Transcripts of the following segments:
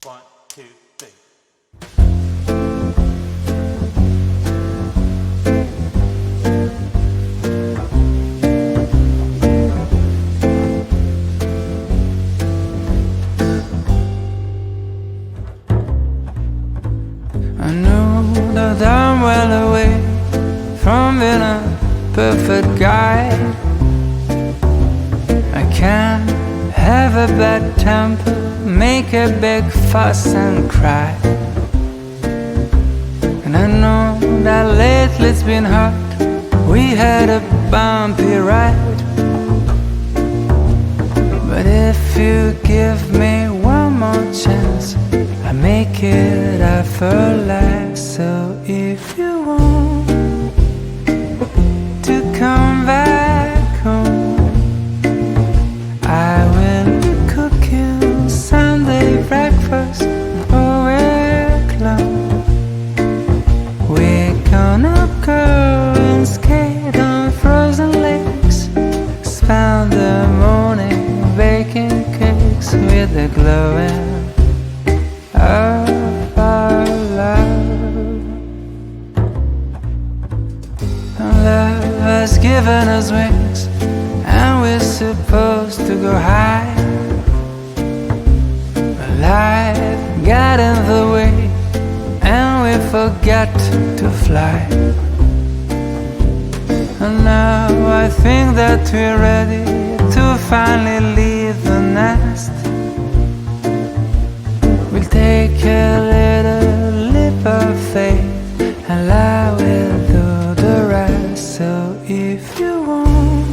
1, 2, 3. I know that I'm well away from being a perfect guy. I can't have a bad temper, make a big fuss and cry. And I know that lately it's been hard, we had a bumpy ride. But if you give me one more chance, I make it up for life. So if you want to come back home, I will cook you Sunday breakfast for week long. We're gonna go and skate on frozen lakes, spend the morning baking cakes with the glowing of our love. Love has given us wings, and we're supposed to go high. But life got in the way, and we forgot to fly. And now I think that we're ready to finally leave the nest. We'll take a little leap of faith, and life will do the rest. So if you want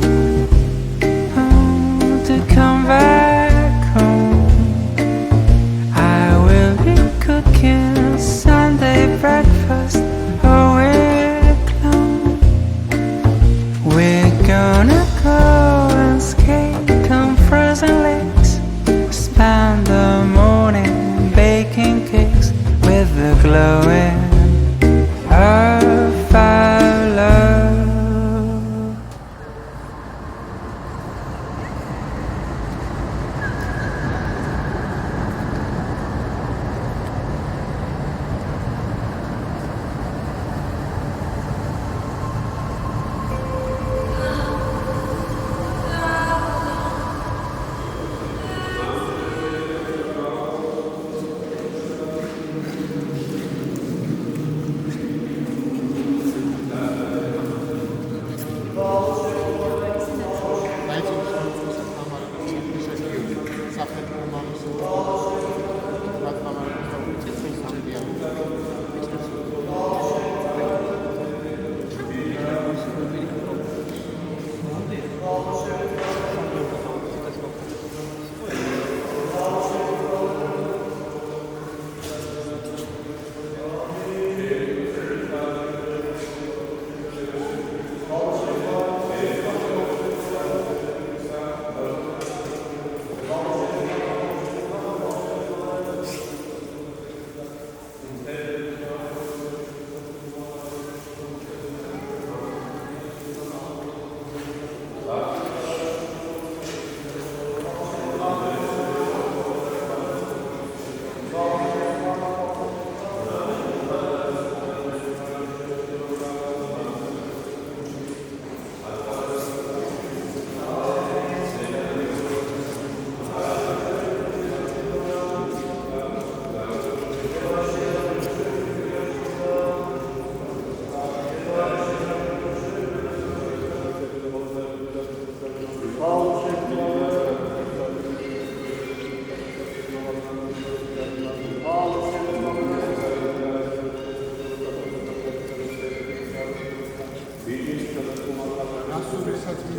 to come back home, I will be cooking Sunday breakfast all week long. We're gonna go and skate on frozen lakes, spend the morning baking cakes with the glowing of our love.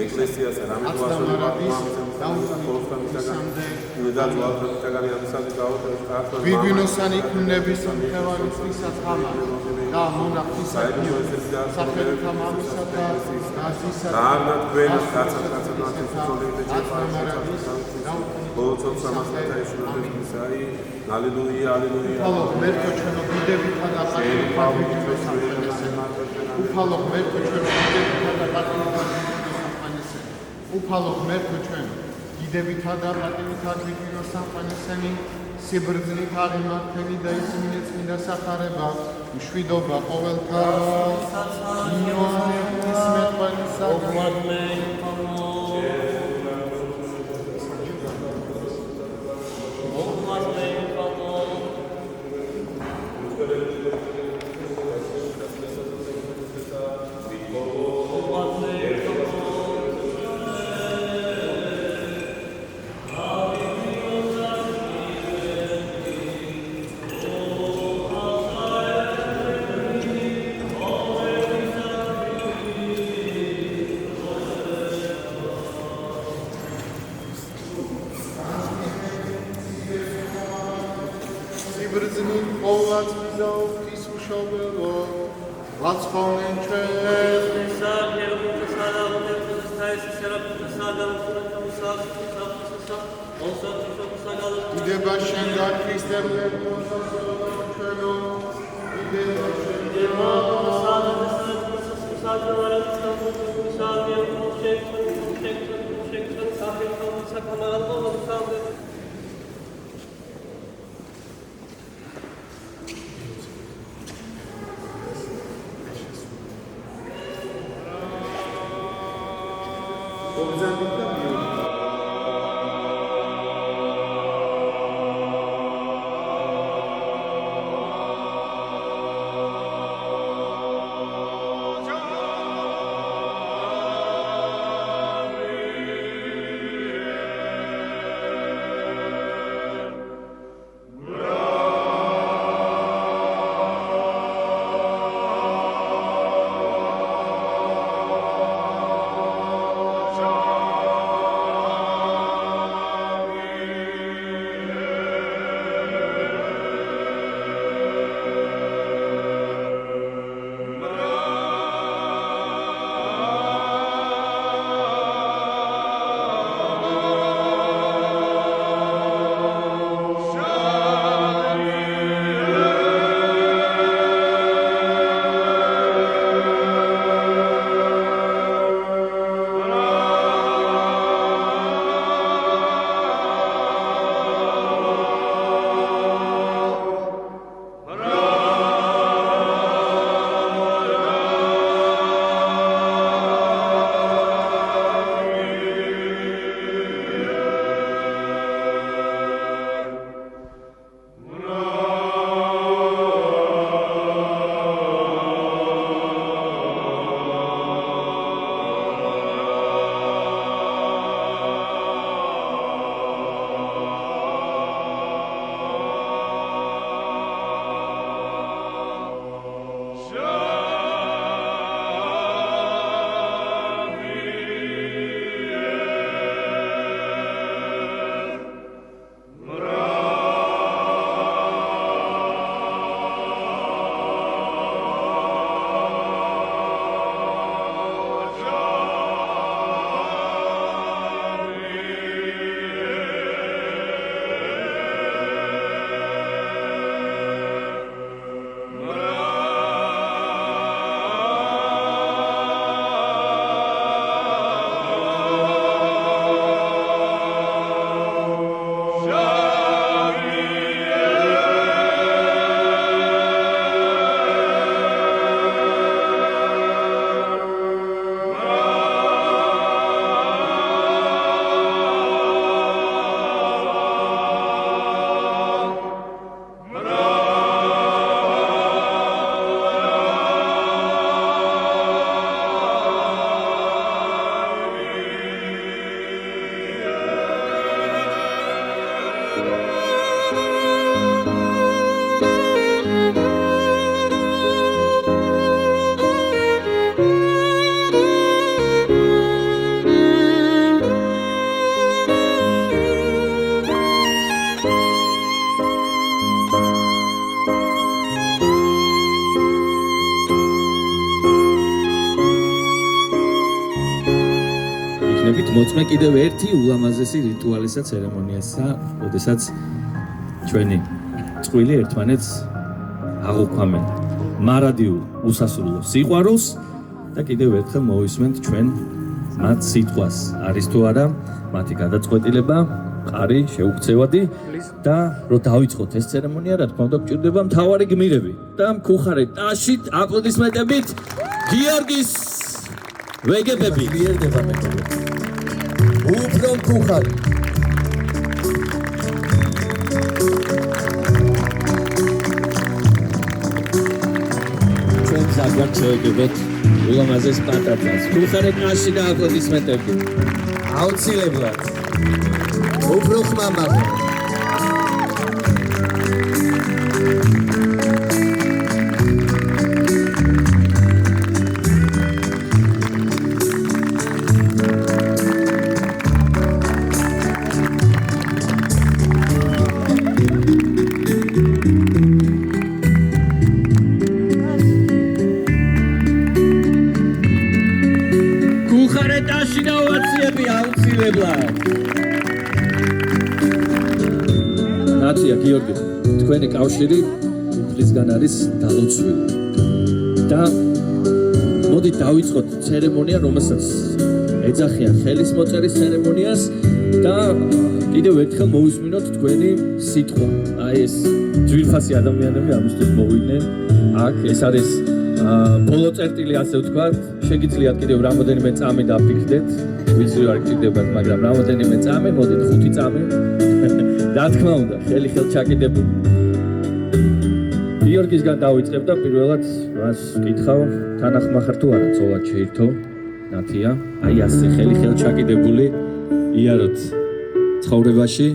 ეკლესიას ვიგვინოსანი ქნების მხევარისთვისაც ხამა და მონახთისადმი სახელთა მამისა და ნაზისა და თქვენს ალილუია ალილუია მერტო ჩვენო დიდებითა და უფალო მერტო ჩვენო დიდებითა და უფალო ღმერთო ჩვენ დიდებითა და პატივითად ვიგვინოს სამყაროსანი სიბრძნით აღიმართენი და ისმინე წმინდა სახარება, მშვიდობა ყოველთაას, იოანე ღვთისმეტყველისა სიბრძნით ყოვლად მიზა ღვთისმშობელო, ლაცხოვნენ ჩვენ დიდება შენგან ქრისტელებო ჩვენო დიდება მოწმე კიდევ ერთი ულამაზესი რიტუალისა ცერემონიასა, როდესაც ჩვენი წყვილი ერთმანეთს აღუქვამენ მარადიულ უსასრულო სიყვარულს და კიდევ ერთხელ მოვისმენთ ჩვენ მათ სიტყვას. არის თუ არა მათი გადაწყვეტილება ყარი შეუქცევადი და რო დავიწყოთ ეს ცერემონია, რა თქმა უნდა, გვჭირდება მთავარი გმირები და მქუხარე ტაშით აპლოდისმენტებით გიორგის ვეგებები მიერდება მეგობრებო. უფრო მქუხარი. ჩვენ ზოგადად შევეგებოთ ულამაზეს პატატას. მქუხარე ტაში და აპლოდისმენტები. აუცილებლად. უფრო ხმამაღლა. ტაში და ოვაციები აუცილებლად. ნაცია გიორგი, თქვენი კავშირი უფლისგან არის დალოცვილი. და მოდით დავიწყოთ ცერემონია, რომელსაც ეძახიან ხელის მოწერის ცერემონიას და კიდევ ერთხელ მოვისმინოთ თქვენი სიტყვა. აი ეს ძვირფასი ადამიანები ამისთვის მოვიდნენ. აქ ეს არის ბოლო წერტილი, ასე ვთქვათ, შეგიძლიათ კიდევ რამოდენიმე წამი დაფიქრდეთ, ვიცი არ გჭირდებათ, მაგრამ რამოდენიმე წამი, მოდით 5 წამი. რა თქმა უნდა, ხელი ხელჩაკიდებული. გიორგისგან დავიწყებ და პირველად მას ვკითხავ, თანახმახარ თუ არა ცოლად შეირთო, ნათია. აი ასე ხელი ხელჩაკიდებული იაროთ ცხოვრებაში,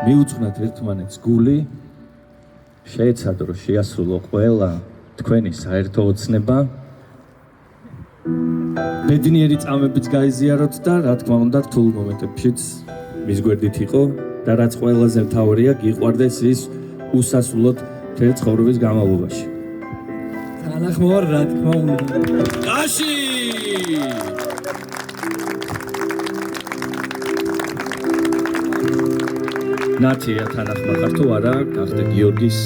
მიუძღვნათ ერთმანეთს გული, შეეცადრო, შეასრულო ყველა თქვენი საერთო ოცნება. ბედნიერი წამებიც გაიზიაროთ და რა თქმა უნდა რთულ მომენტებშიც მის გვერდით იყო და რაც ყველაზე მთავარია გიყვარდეს ის უსასრულოდ მთელი ცხოვრების განმავლობაში. თანახმოვარ რა თქმა უნდა. ტაში! ნათია თანახმახარ თუ არა, გახდა გიორგის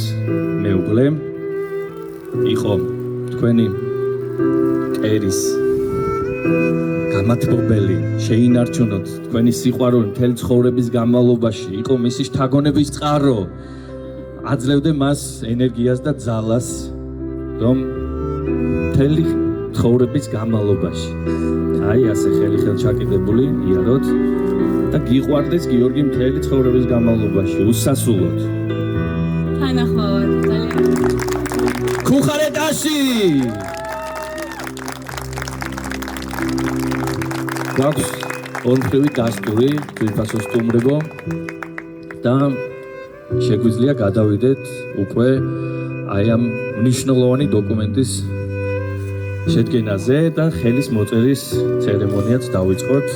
მეუღლე. იყო თქვენი კერის გამათბობელი, შეინარჩუნოთ თქვენი სიყვარული მთელი ცხოვრების განმავლობაში, იყო მისი შთაგონების წყარო, აძლევდე მას ენერგიას და ძალას, რომ მთელი ცხოვრების განმავლობაში, აი ასე ხელი ხელჩაკიდებული იაროთ და გიყვარდეს გიორგი მთელი ცხოვრების განმავლობაში, უსასრულოდ. თანახმოვარ, ძალიან. ქუხარე ტაში! გვაქვს ორმხრივი დასტური, ძვირფასო სტუმრებო და შეგვიძლია გადავიდეთ უკვე აი ამ მნიშვნელოვანი დოკუმენტის შედგენაზე და ხელის მოწერის ცერემონიაც დავიწყოთ.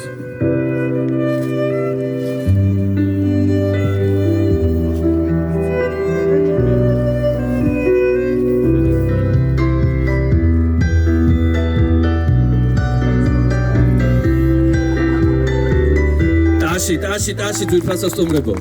ტაში ძვირფასო სტუმრებო.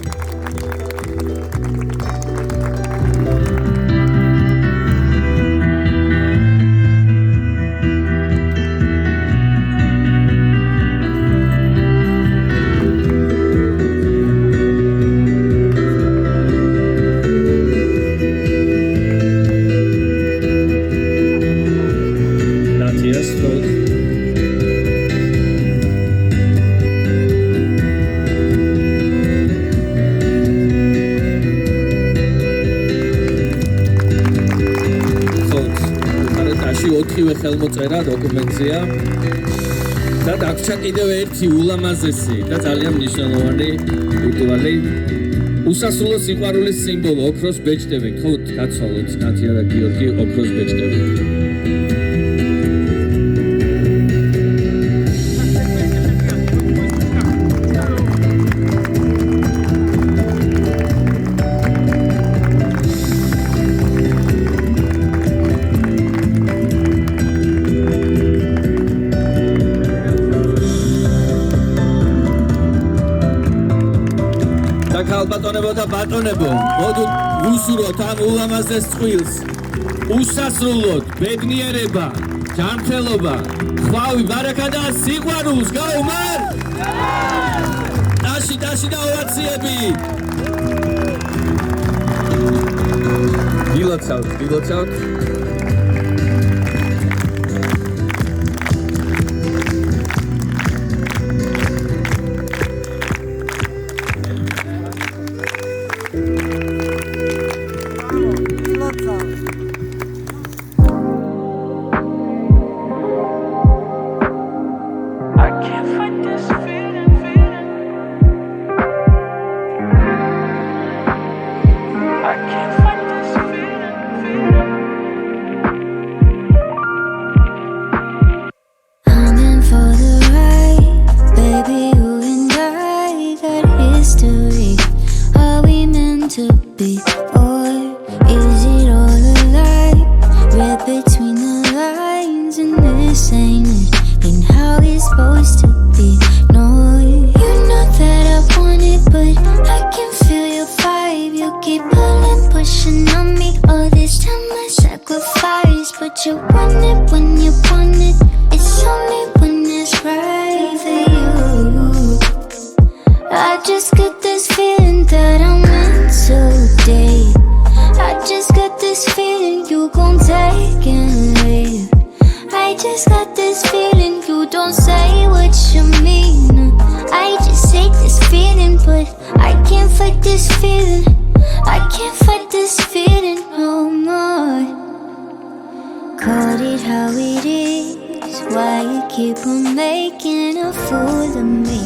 ოთხივე ხელმოწერა დოკუმენტია და დაგვრჩა კიდევ ერთი ულამაზესი და ძალიან მნიშვნელოვანი რიტუალი უსასრულო სიყვარულის სიმბოლო ოქროს ბეჭდები. ხოთ გაცვალოთ ნათია და გიორგი ოქროს ბეჭდები. ალბატონებო და ბატონებო, მოდით ვუსურვოთ ამ ულამაზეს წყვილს. უსასრულოდ ბედნიერება, ჯანმრთელობა, ხვავი, ბარაკა და სიყვარულს გაუმარ! დაში და ოვაციები. გილოცავთ. I can't fight this feeling. I can't fight this feeling. I'm in for the ride, baby. You and I got history. Are we meant to be, or is it all a lie? Read between the lines, and this ain't it. Ain't how it's supposed to be. No, you know that I want it, but I can feel your vibe. You keep pulling, pushing on me. All this time I sacrifice, but you want it when you want it. It's only when it's right for you. I just got this feeling that I'm meant to date. I just got this feeling you gon' take and leave. I just got this feeling you don't say what you mean. I just hate this feeling, but I can't fight this feeling. I can't fight this feeling no more. Call it how it is. Why you keep on making a fool of me?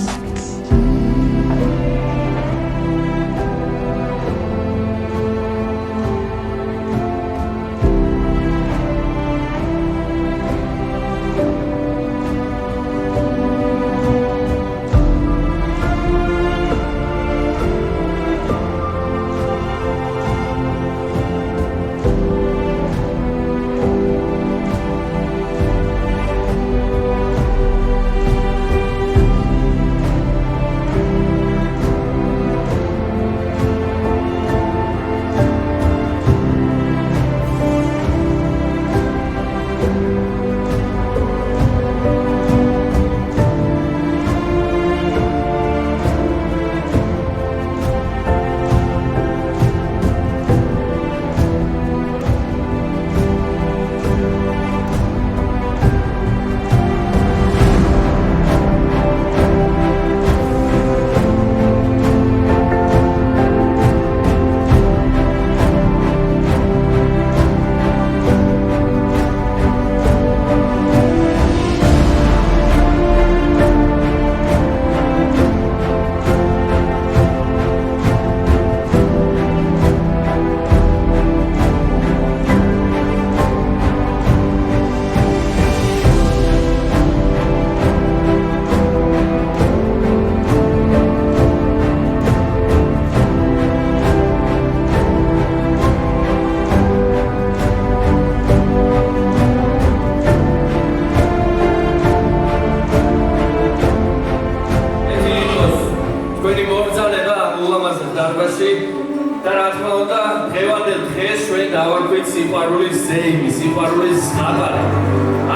და რა თქმა უნდა, დღევანდელ დღეს ჩვენ დავარქვით სიყვარულის ზეიმი, სიყვარულის ზღაპარი.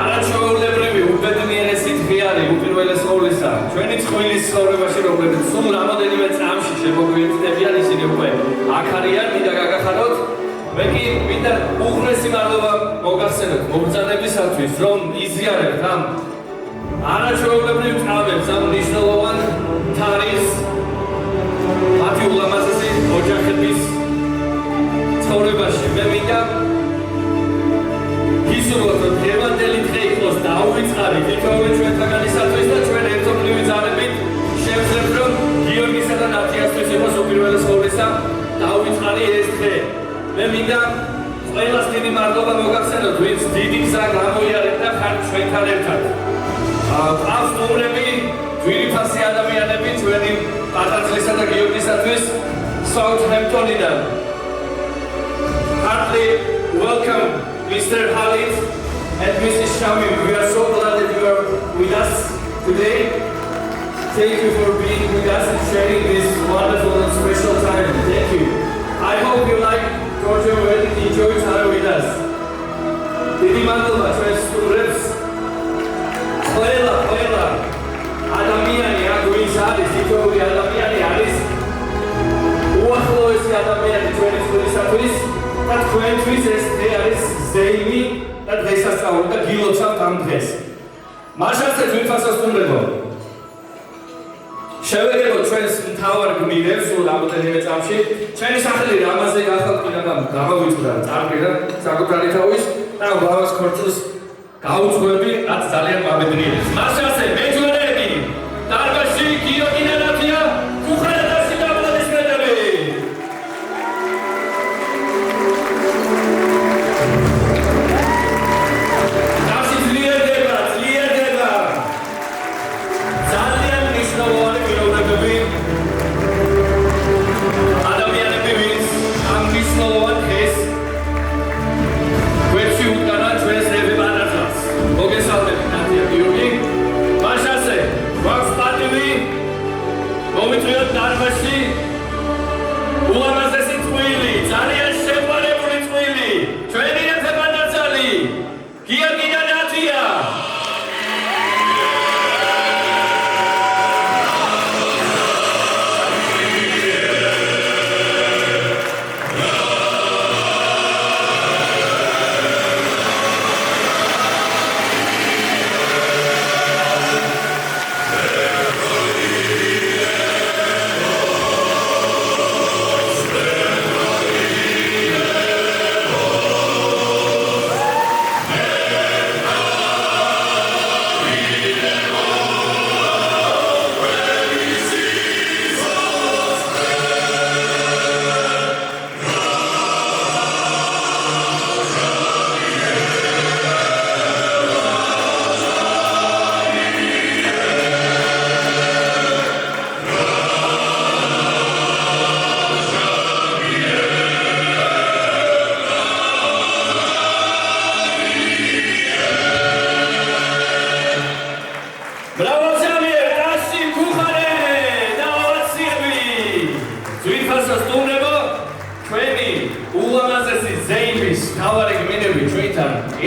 არაჩვეულებრივი, უბედნიერესი დღიანი უპირველეს ყოვლისა, ჩვენი წყვილის ცხოვრებაში, რომლებიც სულ რამოდენიმე წამში შემოგვიერთდებიან, ისინი უკვე აქ არიან, მინდა გაგახაროთ. მე კი მინდა უღრესი მადლობა მოგახსენოთ მომბრძანებისათვის, რომ იზიარებთ ამ არაჩვეულებრივ წამებს, ამ მნიშვნელოვან თარიღს. მათი ულამაზესი ოჯახების ცხოვრებაში მე მინდა გისურვოთ, რომ დღევანდელი დღე იყოს დაუვიწყარი თითოეული ჩვენთაგანისათვის და ჩვენ ერთობლივი ძალებით შევძლებთ, რომ გიორგისა და ნათიასთვის იყოს უპირველეს ყოვლისა დაუვიწყარი ეს დღე. მე მინდა ყველას დიდი მადლობა მოგახსენოთ, ვინც დიდი გზა გამოიარეთ და ხართ ჩვენთან ერთად. ყავს სტუმრები, ძვირფასი ადამიანები ჩვენი პატარძლისა და გიორგისათვის Southamptonიდან. Heartily welcome Mr. Halit and Mrs. Shamim. We are so glad that you are with us today. Thank you for being with us and sharing this wonderful and special time. Thank you. I hope you like Georgia and enjoy time with us. დიდი მადლობა ჩვენს სტუმრებს. ყველა ადამიანი აქ ვინც არის, თითოეული ადამიანი ჩვენთათვის და თქვენთვის ეს დღე არის ზეიმი და დღესასწაული და გილოცავთ ამ დღეს. მაშასე ძვირფასო სტუმრებო, შევერებოთ ჩვენს მთავარ გმირებს სულ რამოდენიმე წამში. ჩვენი სახელი რამაზე გახალყინა და გამოვიწვდა წარდგენა საკუთარი თავის და ვლავას ქორწილს გაუძღვები, რაც ძალიან მაბედნიერებს. მაშასე მეჯვარეები, დარბაზში გიორგი ნანათია, უხარადასი და აპლოდისმენტები. დავში ძლიერდება. ძალიან მნიშვნელოვანი პიროვნებები. ადამიანები, ვინც ამ მნიშვნელოვან დღეს გვერდში უკანა ჩვენს რევიბანაძას. მოგესალმებით, ნათია გიორგი. მაშასე, გვაქვს პატივი მოვიწვიოთ დარბაზში ულამაზესი წყვილი, ძალიან შეყვარებული წყვილი, ჩვენი რევიბანაძალი, გიორგი და ნათია.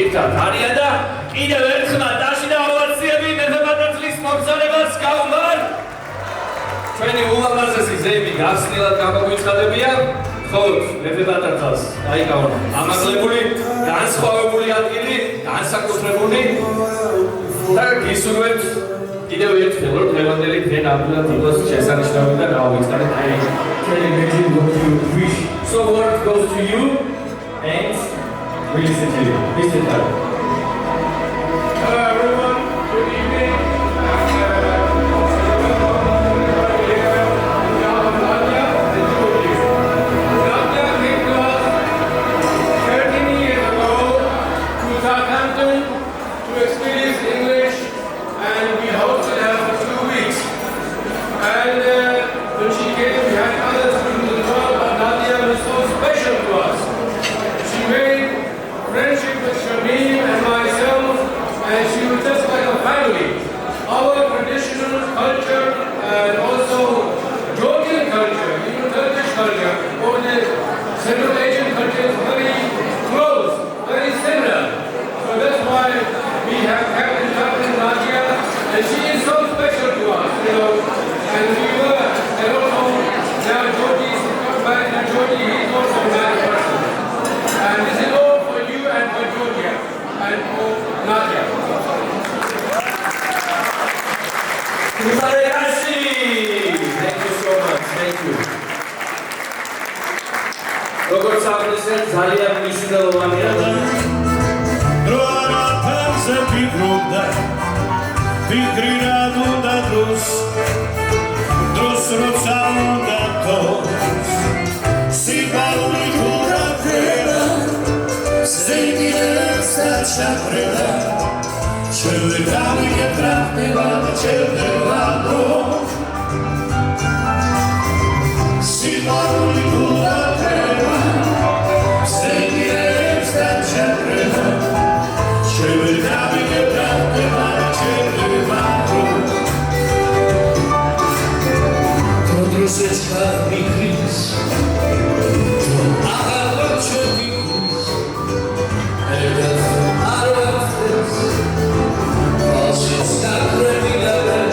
ერთად არიან და კიდევ ერთხმად დაში და ოვაციები მეფე-პატრონს მოგზაურებას გაუმარ. ჩვენი ულამაზესი ზეიმი გახსნილად გამოგვიცხადებია. ხოლო მეფე-პატრონს დაიკავა ამაღლებული, განსხვავებული ადგილი, განსაკუთრებული და გისურვებთ კიდევ ერთხელ რომ დღევანდელი დღე ნამდვილად იყოს შესანიშნავი და გავიწყდეთ აი ჩვენი imagine what you wish. So what goes to you and we listen to you. Listen to you. Hello everyone, good evening. Nadia came to us 13 years ago to Southampton to experience English, and we hosted her for 2 weeks. And when she came, we had other students as well, but Nadia was so special to us. She made friendship with Shamim and myself, and she was just like a family. Our traditional culture and also Georgian culture, even Turkish culture, or the Central Asian culture is very close, very similar. So that's why we have kept in touch with Nadia, and she is so special to us, you know. And we were, I don't know, now Georgie is married to Georgie, he's also a married person. And this is all for you and for Georgia and for Nadia. Thank you so much. Thank you. როგორც აღნიშნეთ, ძალიან მნიშვნელოვანია. როარაფერზე ფიქრობდა, ფიქრი რა უნდა დროს როცა უნდა თოს, სიყვარული გურა ხრება, ზეიმიებს დაჩაფრება, შევდე დავიგებ რა ხდება და ჩერდება დრო. სიყვარული გურა ხრება, ზეიმიებს დაჩაფრება, შევდე დავიგებ რა ხდება და ჩერდება დრო. Drusec mi kris, ahava čovi kris, egat arvates, osis kakre mi laver,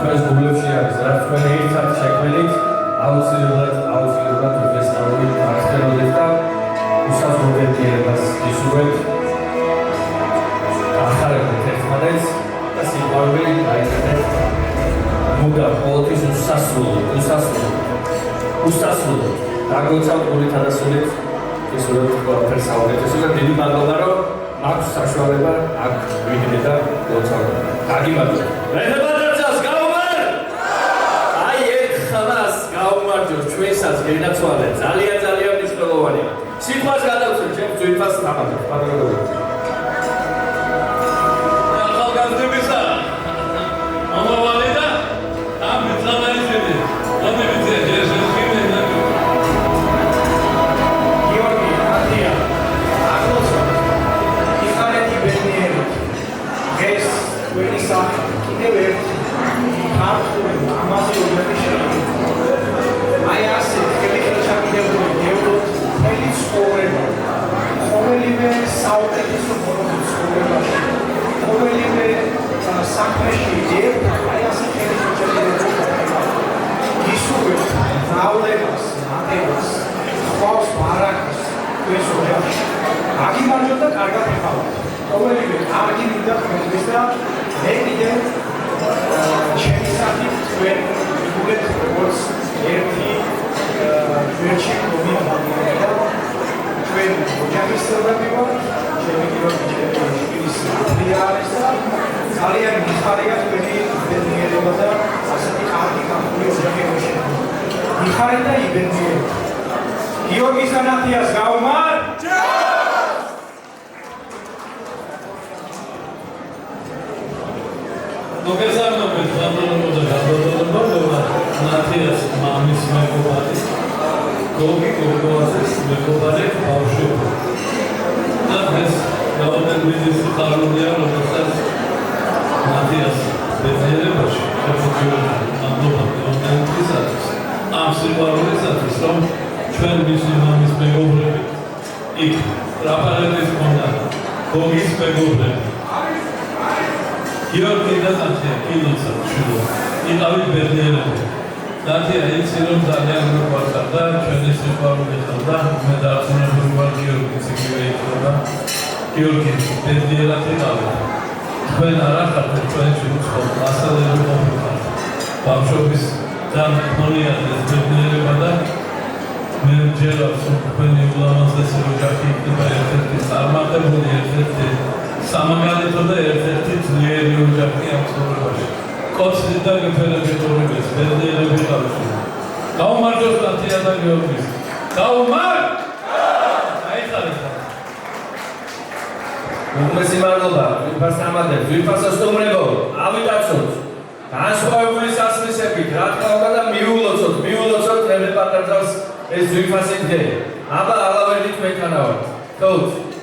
თქვენს გულებში არის, რაც თქვენ ერთად შექმნით, აუცილებლად უძესწავლი აღწეროდეს და უსაზღვროებიერებას ისურვებთ. ახარებთ ერთმანეთს და სიყვარული აიწერეთ მუდამ ყოველთვის უსასრულო დაგოცავთ გულით და სულით ისურვებთ ყველაფერს საუკეთესო და დიდი მადლობა რომ აქვს საშუალება აქ ვიდრე და ლოცავთ. გაგიმადლობთ. მეგობრებსაც გაუმარ! აი ერთ ხალას გაუმარჯოს ჩვენსაც გენაცვალე ძალიან მნიშვნელოვანია. სიტყვას გადავწევ ჩემს ძვირფას თამაშს. პატრონობა. ახალგაზრდებისა მომავალი და ამ მიწანაიზები მომივიძე ჯერჯერ ხიმენა გიორგი ანდია ახლოსა იხარეთი ბედნიერი ეს ვენი სახე კიდევ ერთი ქართული ამაზე უმეტი შეიძლება აი ასე ხელშეკიდებული გეუბნებით მთელი ცხოვრება ყოველივე საუკეთესო ბოლოს ცხოვრებაში ყოველივე საქმეში აი ასე ხელშეკიდებული ისურვებთ რავლებას, მატებას, ხვალს მარაკას ეს ოჯახში აგიმარჯოთ და კარგად იხავთ. ყოველივე კარგი მინდა თქვენთვის და მე კიდევ ჩემი სახით თქვენ იგულეთ როგორც ერთი ვერჩი კომიტეტი და თქვენ ოჯახის წევრები ვართ, ჩემი გიორგის არის და ძალიან მიხარია თქვენი ბედნიერება და ასეთი კარგი გამხული ოჯახი მოშენებთ. მიხარი და იბედნიერება. გიორგის ანათიას გაუმარ! მოგესალმებით გამონობა და გამონობა ნათიას მამის მეგობარი გოგი გოგოაძის მეგობარი ბავშვი და ეს გაუმარჯვების სიხარულია რომელსაც ნათიას ბედნიერებაში შეფუთიოლა ამბობა გეომეტრიისათვის ამ სიყვარულისათვის რომ ჩვენ მისი მამის მეგობრები იქ რაპარაკის მქონდა გოგის მეგობრები გიორგი და ნათია კილოცა შვილო იყავით ბედნიერები ნათია იცი რომ ძალიან მოყვარდა ჩვენი სიყვარული ხდება მე დაარწმუნებული ვარ გიორგიც იგივე იქნება გიორგი ბედნიერად იყავით თქვენ არ ახართ ჩვენში უცხო მასალები ყოფილიყავთ ბავშვობის დამქონიათ ეს ბედნიერება და მე მჯერავს რომ თქვენი ულამაზესი ოჯახი იქნება ერთ-ერთი წარმატებული ერთ-ერთი სამაგალითო და ერთ-ერთი ძლიერი ოჯახი ამ ცხოვრებაში. კოცი და გეფერები ცხოვრების, ბედნიერები ყავში. გაუმარჯოს ნათია და გიორგის. გაუმარ! აიხარეთ. უმეტესი მადლობა, ვიფას ამადებს, ვიფას სტუმრებო, ავიტაცოთ. განსხვავებული სასმისებით, რა თქმა უნდა და მიულოცოთ მე პატარძავს ეს ვიფასი დღე. აბა ალავერდი თქვენთან ვართ. თოთ.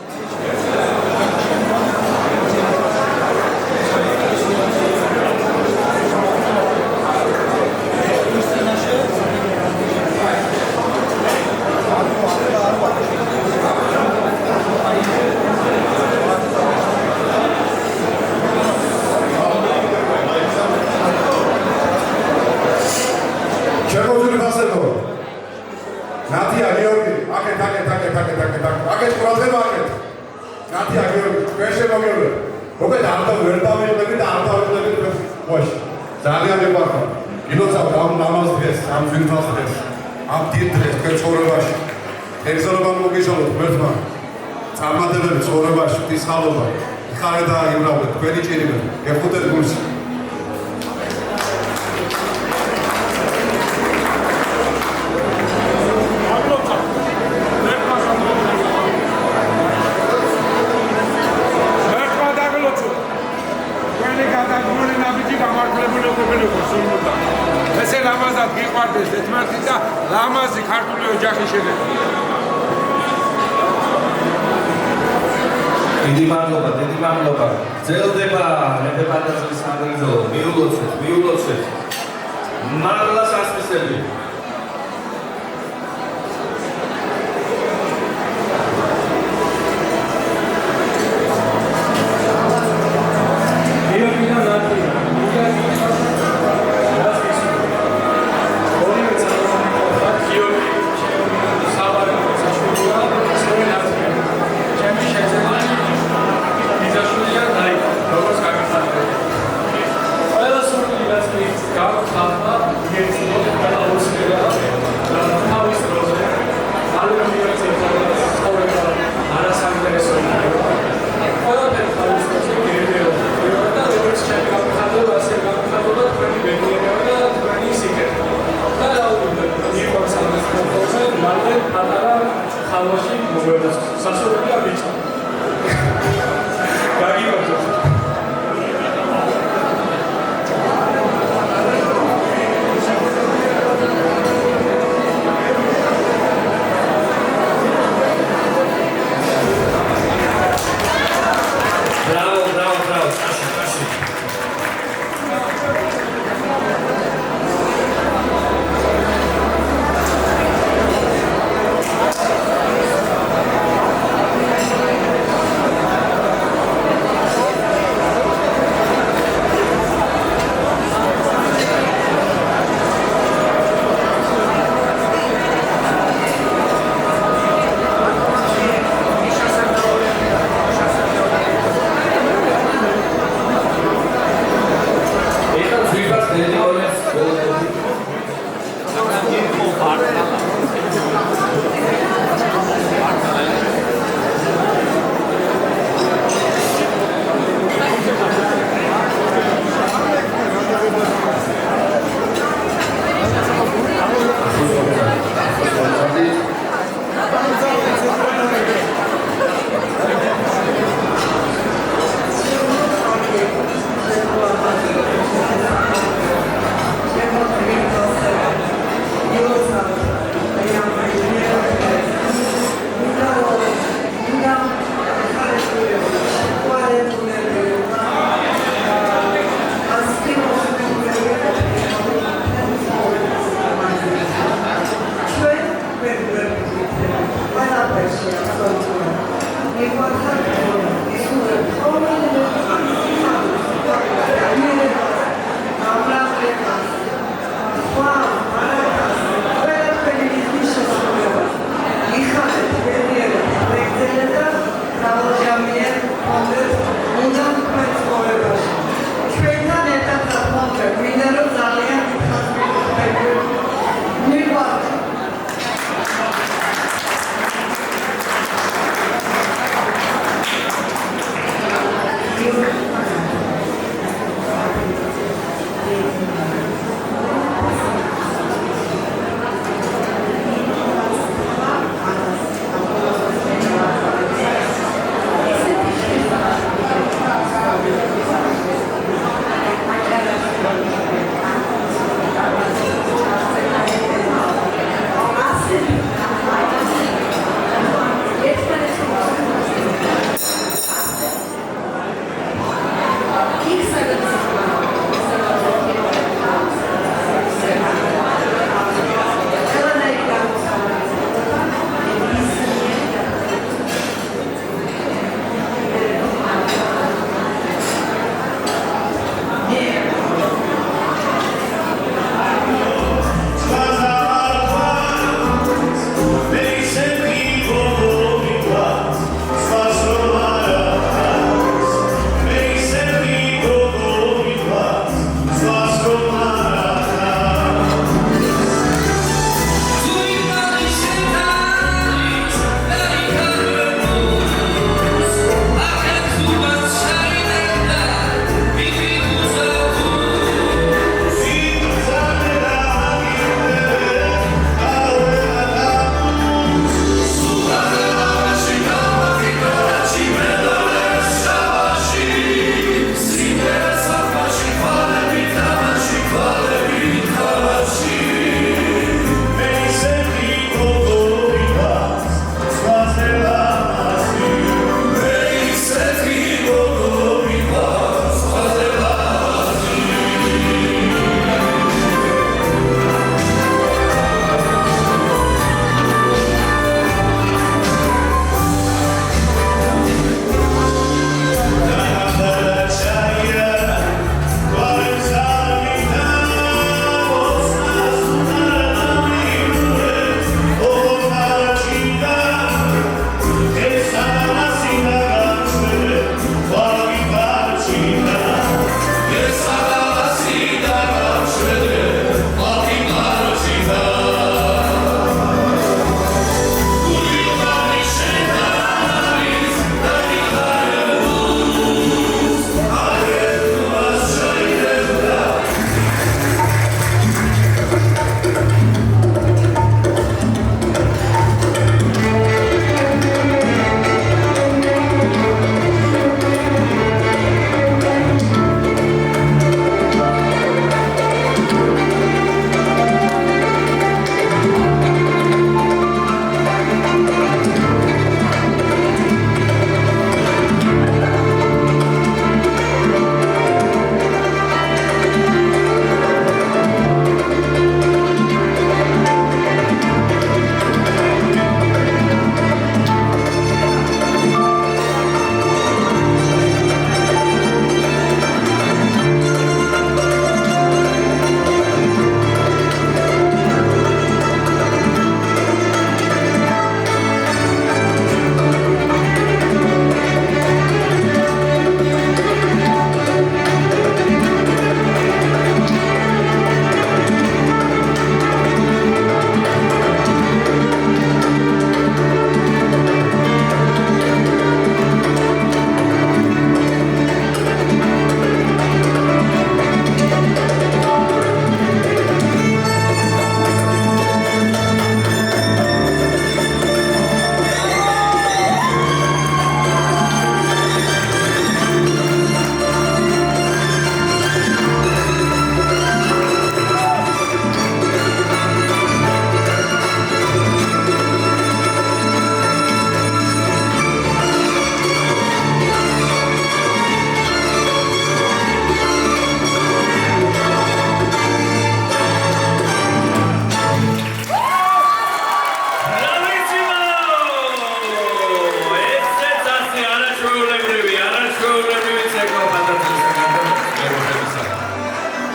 ნათია გიორგი, აკეთ, ნათია გიორგი, ჩვენ შემოგივლეთ. მოკეთ არდა ვერ დავიღები და არ დავიღები თქვენ მოაში. ძალიან მებარხავ. გილოცავთ ამ მამას დღეს, ამ ძვირფას დღეს, ამ დიდ დღეს თქვენ ცხოვრებაში. ეხსოვება მოგიშალოთ ღმერთმა. წარმატებები ცხოვრებაში, ღვთისმადლობა. ხარე და იმრავლეთ თქვენი ჭირიმე. გეხუტეთ გულს. ლამაზი ქართული ოჯახი შეგეძლო. დიდი მადლობა. ძელდება მე პატარძის საგრძელო. მიულოცეთ. მადლობა სასწრაფოები. გიორგი და ნათია.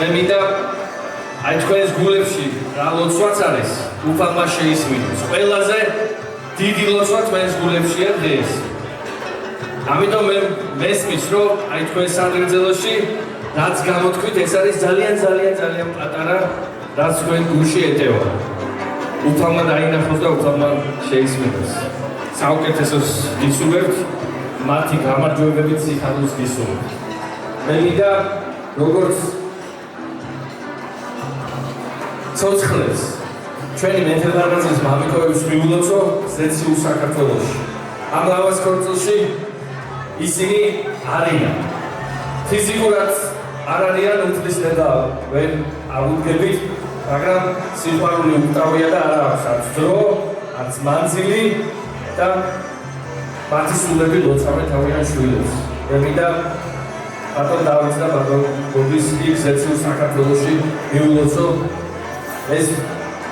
მე მინდა აი თქვენს გულებში რა ლოცვაც არის, უფალმა შეისმინოს. ყველაზე დიდი ლოცვა თქვენს გულებშია დღეს. ამიტომ მე მესმის, რომ აი თქვენ საგრძელოში რაც გამოთქვით, ეს არის ძალიან პატარა, რაც თქვენ გულში ეტევა. უფალმა დაინახოს და უფალმა შეისმინოს. საუკეთესოს გისურვებთ, მათი გამარჯვებებით სიხარულს გისურვებთ. მე მინდა როგორც ცოცხლებს ჩვენი მეთევზეების მამიკოებს მიულოცო ზეციურ საქართველოში. ამ ლავას ქორწილში ისინი არიან. ფიზიკურად არ არიან უთლის დედა ვერ აუდგებით, მაგრამ სიყვარული უკრავია და არ აქვს არც დრო, არც მანძილი და მათი სულები ლოცავენ თავიანთ შვილებს. მე მინდა ბატონ დავითს და ბატონ გოგის იქ ზეციურ საქართველოში მიულოცო ეს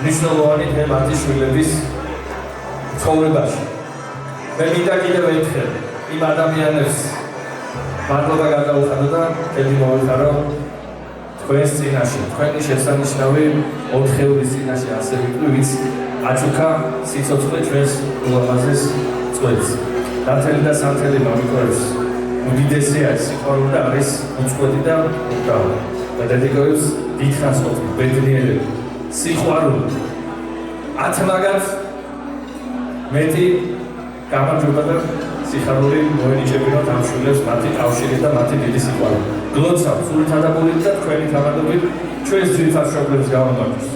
მნიშვნელოვანი დღე მათი შვილების ცხოვრებაში. მე მინდა კიდევ ერთხელ იმ ადამიანებს მადლობა გადაუხადო და ელი მოვიხარო თქვენს წინაშე, თქვენი შესანიშნავი ოთხეულის წინაშე ასე ვიც აჩუქა სიცოცხლე ჩვენს ულამაზეს წვეთს. დათელი და სანთელი მამიკოებს უდიდესია სიყვარული და არის უწყვეტი და უკრავი. და დედიკოებს დიდხანს ყოფილი ბედნიერები. სიყვარული 10 მაგათ მეტი გამარჯვება და სიხარული მოენიჭებინოთ ამ შვილებს მათი კავშირით და მათი დიდი სიყვარული. გლოცავ სული თანაბულით და თქვენი თანადობით ჩვენს ძვირფას მშობლებს გავამართოს.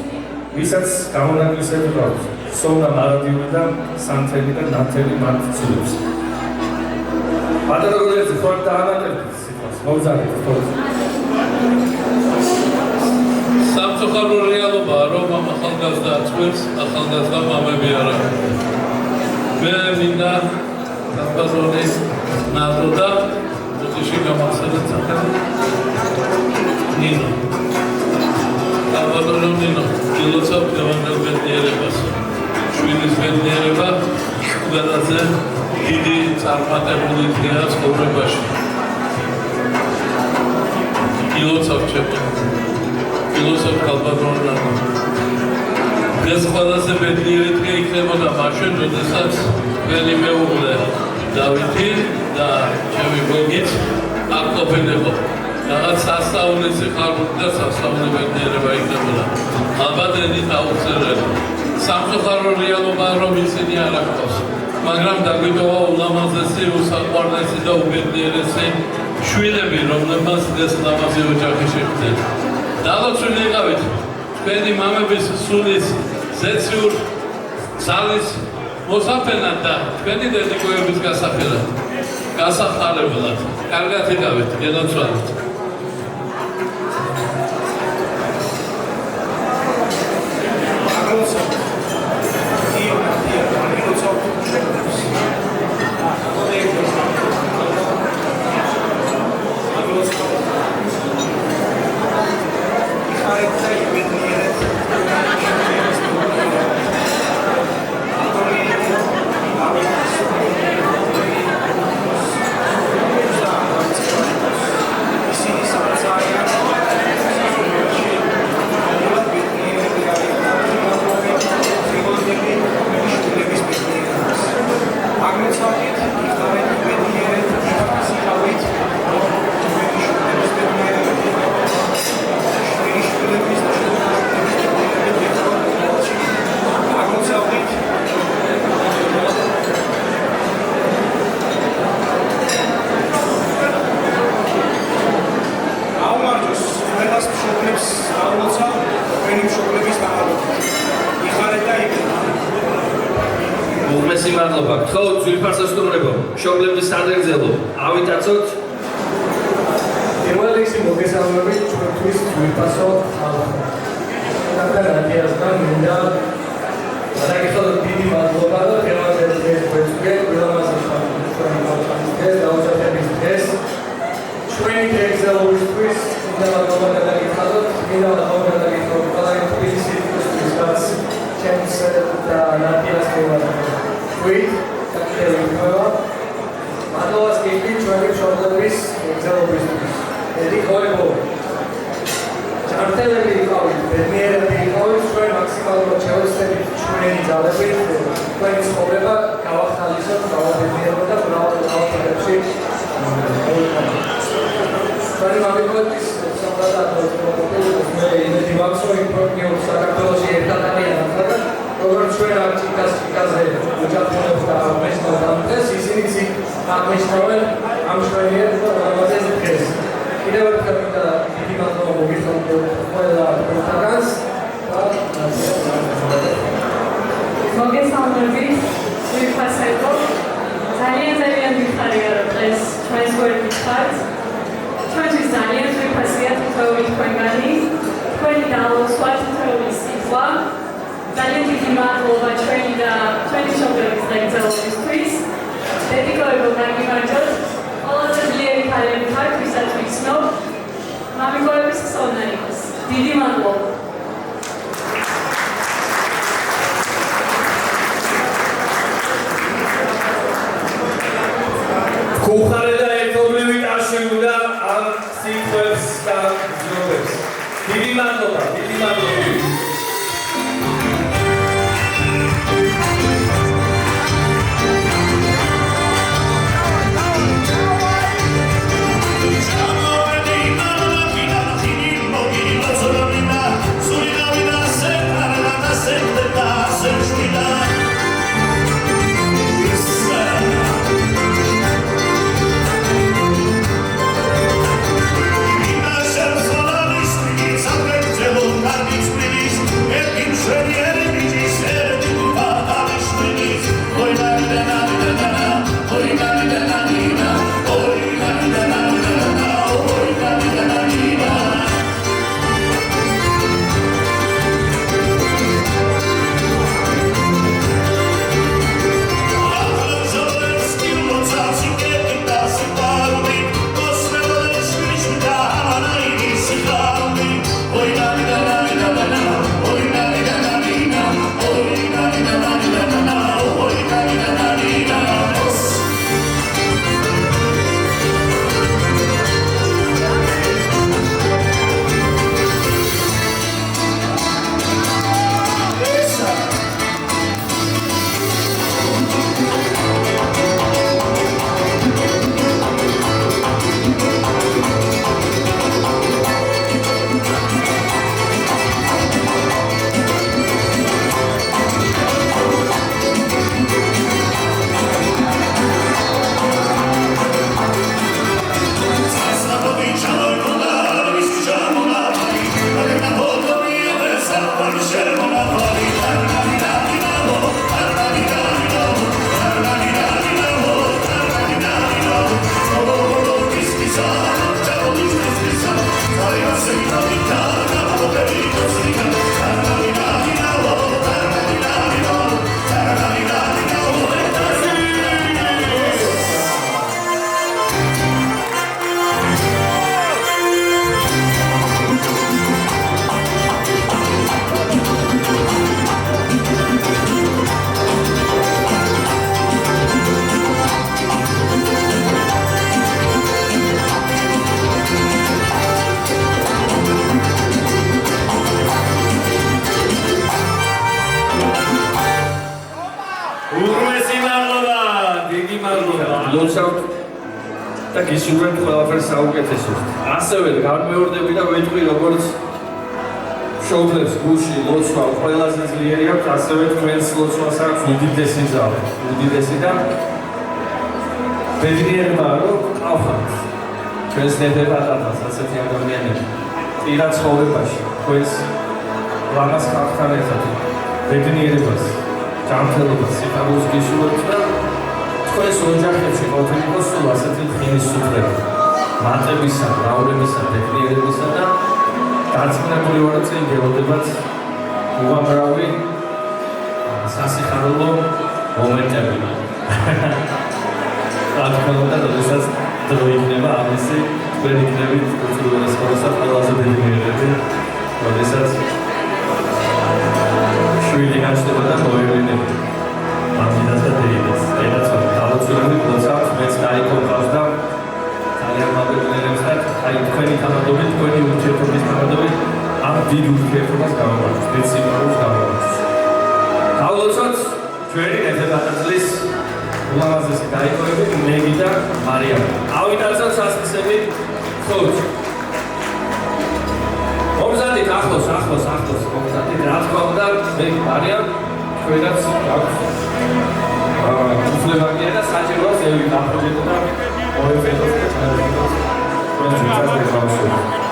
ვისაც გამონაკლისები გვაქვს, სოვნა მარადიული და სანთელი და ნათელი მათ ცულებს. ბატონო გოგოებს ხوار დაამატებთ სიტყვას, მოგზაურეთ თორე. სამწუხარო რეალობაა, რომ ამ ახალგაზრდა წვეთს ახალგაზრდა მამები არ არის. მე მინდა დაბაზონის ნაზო და უთიში გამახსენეთ სახელი ნინო. დაბაზონო ნინო, გილოცავ დღევანდელ ბედნიერებას. შვილის ბედნიერება ყველაზე დიდი წარმატებული დღეა ცხოვრებაში. გილოცავ ჩემო. გილოცავ ქალბატონო. ეს ყველაზე ბედნიერი დღე იქნებოდა მაშინ, როდესაც ველი მეუღლე დავითი და ჩემი გოგით აქ ყოფილიყო. რაღაც სასწაული სიხარული და სასწაული ბედნიერება იქნებოდა. ალბათ ედით აუცილებელი. სამწუხარო რეალობაა, რომ ისინი არ აქვს. მაგრამ დაგვიტოვა ულამაზესი, უსაყვარლესი და უბედნიერესი შვილები, რომლებმაც ეს ლამაზი ოჯახი შეხვდეთ. დალოცული იყავით თქვენი მამების სულის ზეციურ ძალის მოსაფენად და თქვენი დედიკოების გასახარებლად. კარგად იყავით, გენოცვალეთ. მადლობა. გთხოვთ ძვირფასასტუმრებო, მშობლების საგრძელო, ავიტაცოთ. პირველ რიგში მოგესალმებით ჩვენთვის ძვირფასო ხალხო. ნატალიასთან მინდა დაგიხადოთ დიდი მადლობა და ხელმოწერთ თქვენზე ულამაზეს ჩვენი მოწამე დაუჯერების დღეს. ჩვენი გეგზაურისთვის მინდა მადლობა დაგიხადოთ, მინდა მადლობა დაგიხადოთ ყველანი თბილისის რაც ჩემს და ნატიას მოვაწყოთ. მადლობას გიხდით ჩვენი მშობლების გეგზაურებისთვის. ედიკოებო მაქსიმალურად შევეცდებით ჩვენი ძალებით თქვენი ცხოვრება გავახალისოთ, გავაფერმიეროთ და მრავალფერებში ჩვენი მამიკოების სამყაროს მე იმედი მაქვს, რომ იმპორტიულ საქართველოში ერთად არიან ახლა როგორც ჩვენ ჭიკაზე უჯახუნებს და მესმოდამდეს, ისინიც აღმოჩნდნენ ამ შვენიერ რომელზეც დღეს. კიდევ ერთხელ მინდა დიდი მადლობა მოგიხსენოთ ყველა პროტაგანს და მოგესალმებით, ვიფასებო. ძალიან მიხარია, რომ დღეს ჩვენს გვერდით ხართ. ჩვენთვის ძალიან ვიფასია თითოეული თქვენგანი, თქვენი დალოცვა, თითოეული სიტყვა. ძალიან დიდი მადლობა ჩვენი და ჩვენი მშობლების ღირსეულობისთვის. დედიკოებო გამიმარჯვოთ. ყველაზე ძლიერი ქალები ხართ, ვისაც ვიცნობ. მამიკოების ხსოვნა იყოს. დიდი მადლობა. გუხარე და ერთობლივი ტაში უნდა ამ სიტყვებს და გზნობებს. დიდი მადლობა, დიდი მადლობა. და გისურვებთ ყველაფერს საუკეთესოს. ასევე განმეორდები და ვეთქვი, როგორც მშობლებს გუში ლოცვა ყველაზე ძლიერი აქვს, ასევე თქვენს ლოცვას აქვს უდიდესი ზავი. უდიდესი და ბედნიერება, რომ ყავხართ ჩვენს ნებერატებას ასეთი ადამიანები. პირად ცხოვრებაში თქვენს ლამას ხალხთან ერთად ბედნიერებას, ჯანმრთელობას, სიყვარულს გისურვებთ და თქვენს ოჯახებში ყოფილიყო სულ ასეთი ხილის სუფრები, მატებისა, რაურებისა, ბედნიერებისა და დარწმუნებული ვარ, წინ გელოდებათ უამრავი სასიხარულო მომენტები. რა თქმა უნდა, როდესაც დრო იქნება ამისი, თქვენ იქნებით უწუდილესწორესად ყველაზე ბედნიერები, როდესაც შვილი გაჩნდება და მოევლინებით. მამიდას და დედას, დავუწევთ როდესაც მეც დაიკონყავს და ძალიან მადლიერებს და აი თქვენი თანადობით, თქვენი ურთიერთობის თანადობით ამ დიდ ურთიერთობას გავამართლეთ, დიდ სიყვარულს გავამართლეთ. მეგი და მარიამი. ავიდანსა სასწრაფო ხოჭი. მომზადეთ ახლოს მომზადეთ რა თქმა უნდა მეგი მარიამ ჩვენაც აქვს უფლებამია და საჭიროა ზევი დაფუძნეთ და მოეწოდოთ და ჩაერთოს პროცესს გავხსოვოთ.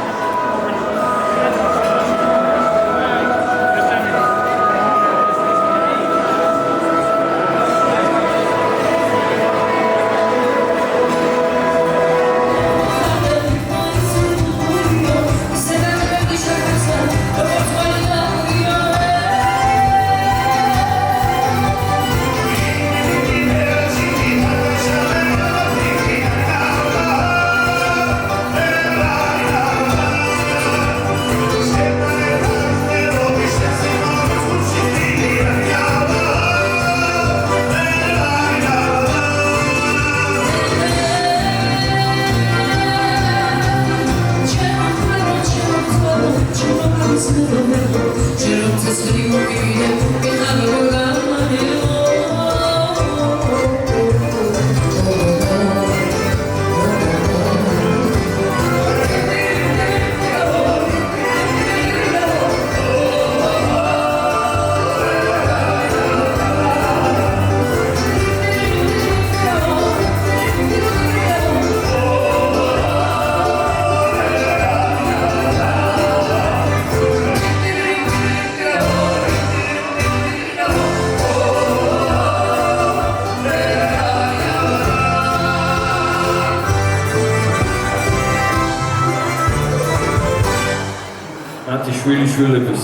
შვილიშვილების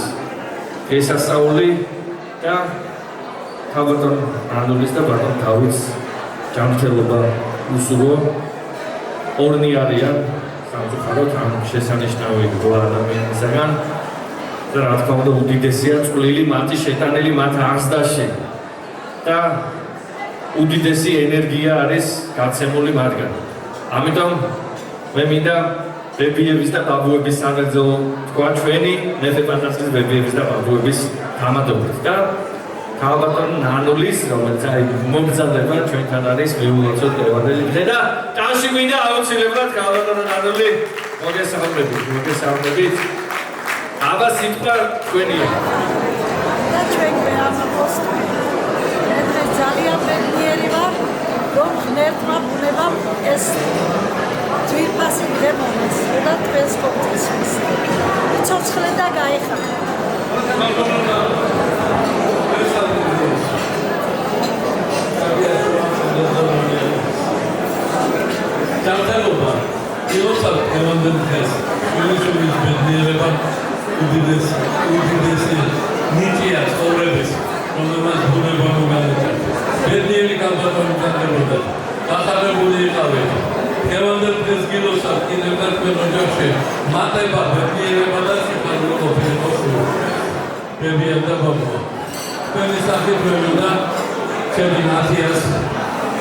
ესასწაული და თავბატონ ანულის და ბატონ დავითს ჯანმრთელობა უსურვო. ორნი არიან სამწუხაროდ ამ შესანიშნავი რვა ადამიანისაგან და რა თქმა უნდა უდიდესია წვლილი მათი შეტანილი მათ აღზრდაში და უდიდესი ენერგია არის გაცემული მათგან. ამიტომ მე მინდა ბებიების და ბაბუების საგრძელო თქვა ჩვენი მეფე პანტასის ბებიების და ბაბუების გამარჯვებით და თავბატონ ნანულის რომელიც აი მომგზავრება ჩვენთან არის მეულოცოთ დევანდელი და ტანში მინდა აუცილებლად თავბატონ ნანული მოგესალმებით აბა სიტყვა თქვენია და ჩვენ მეამბობს მე ძალიან მეგნიერი ვარ რომ ღმერთმა ბუნებამ ეს ძვირფასი დემონს და თქვენს კონტექსტს ცოცხლე და გაიხარა ჯანმრთელობა ილოცავ ევანდელ დღეს შვილიშვილის ბედნიერება უდიდესი ნიჭია ცხოვრების რომელმაც ბუნება მოგანიჭა ბედნიერი კალბატონი განდებოდა დახარებული იყავით ევანდელ დღეს გილოცავ კიდევ და თქვენ ოჯახში მატება ბედნიერება და სიყვარული ყოფილიყო ბებია და ბაბუა თქვენი სახით მევიდა ჩემი მათიას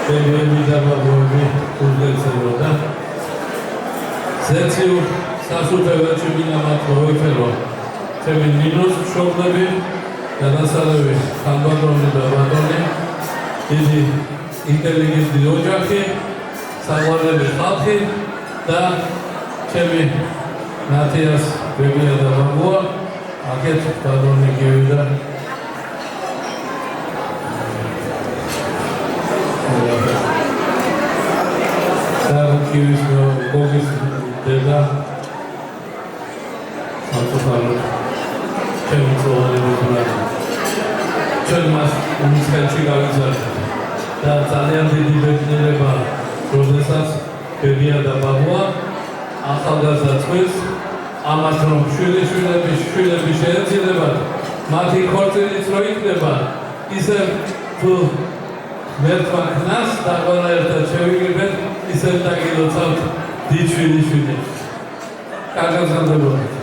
ბებიები და ბაბუები ურგეცებოდა ზეციურ სასუფეველში მინდა მათ მოვეფერო ჩემი ნინოს მშობლები განასწავლები ხანბატონი და ბატონი დიდი ინტელიგენტი ოჯახი საყვარელი ხალხი და ჩემი ნათიას ბებია და ბაბუა აქეთ ბატონი გივიდა Kiris Bogis Deda Satopalo Chemicals Chelmas Uniskelchi Gavizar და ძალიან დიდი ბედნიერება როდესაც ბებია და ბაბუა ახალგაზრდა წვეს ამას რომ შვილები შეეძინებათ მათი ქორწილიც რო იქნება ისევ თუ მერტმა ქნას და ყველა ერთად შევიგებეთ ისევ დაგილოცავთ დიდ შვილიშვილებს. კარგად გრძელდებოდეთ.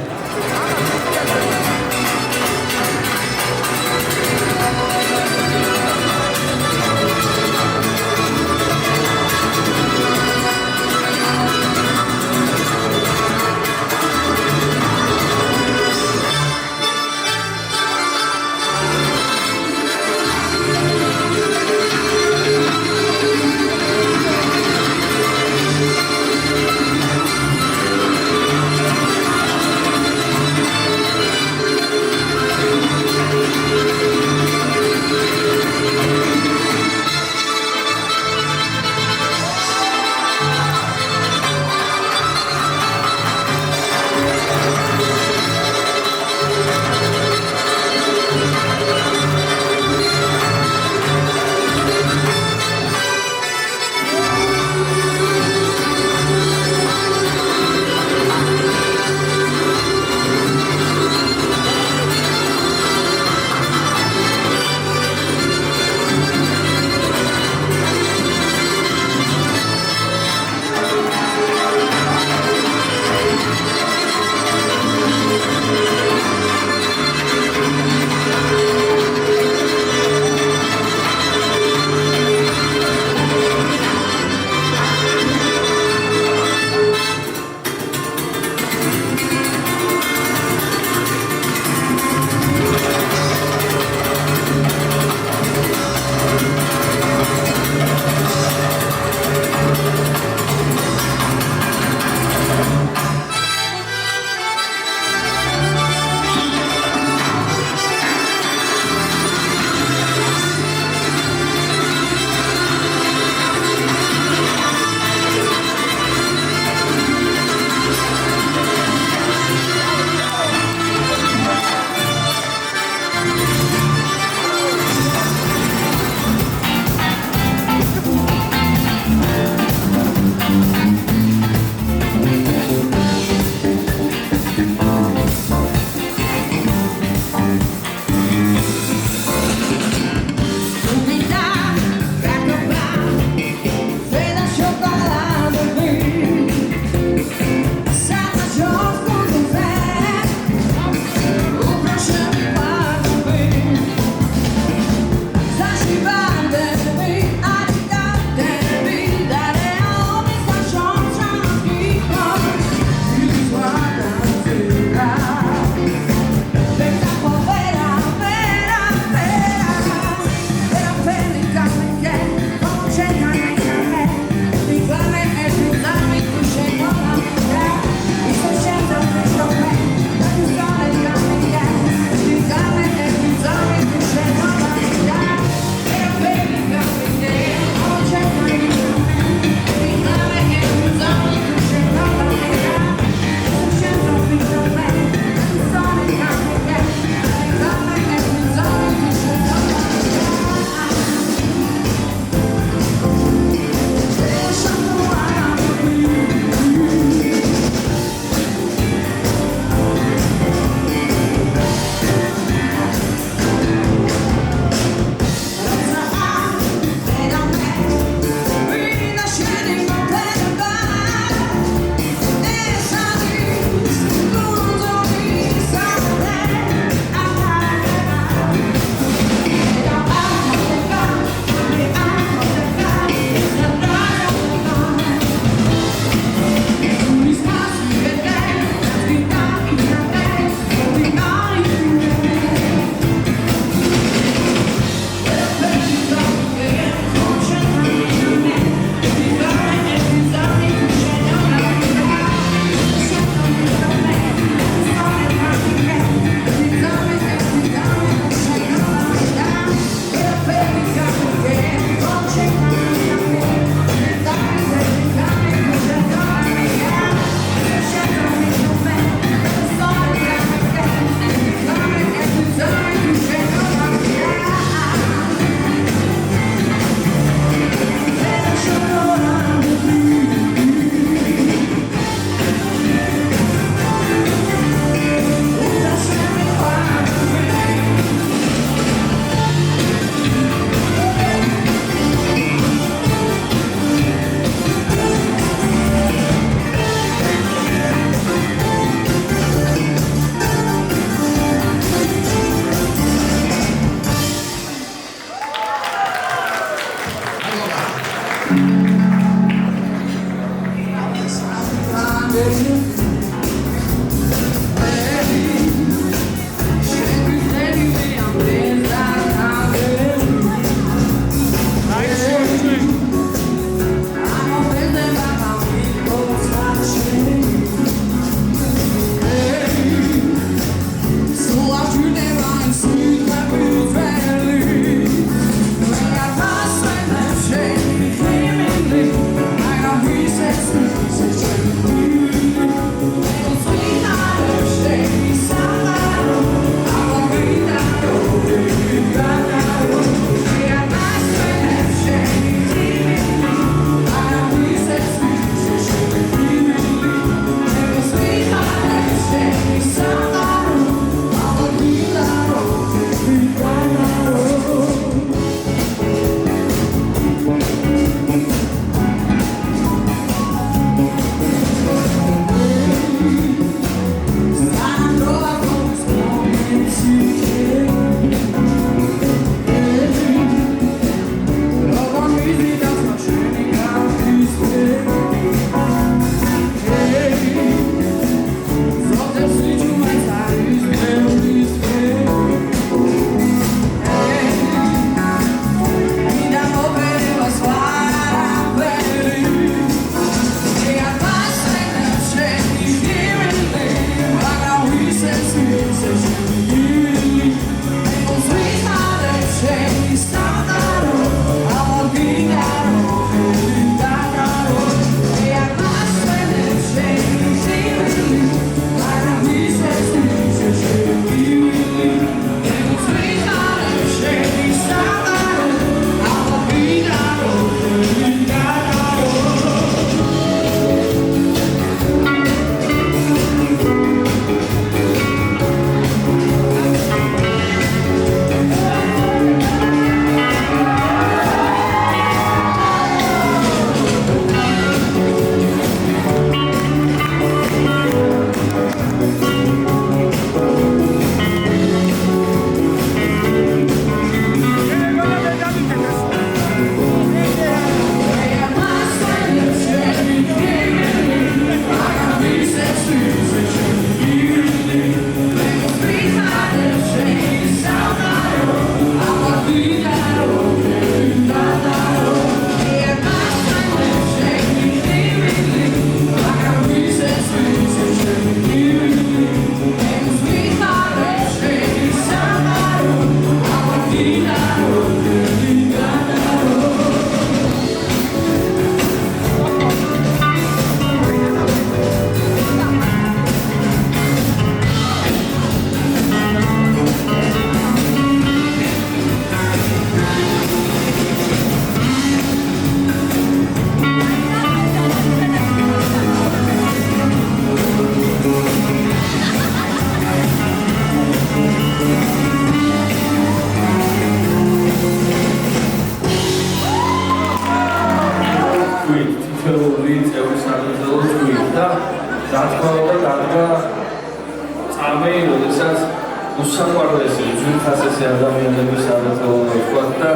უსაყვარლესი ძვირფასესი ადამიანების არათაობა თქვა და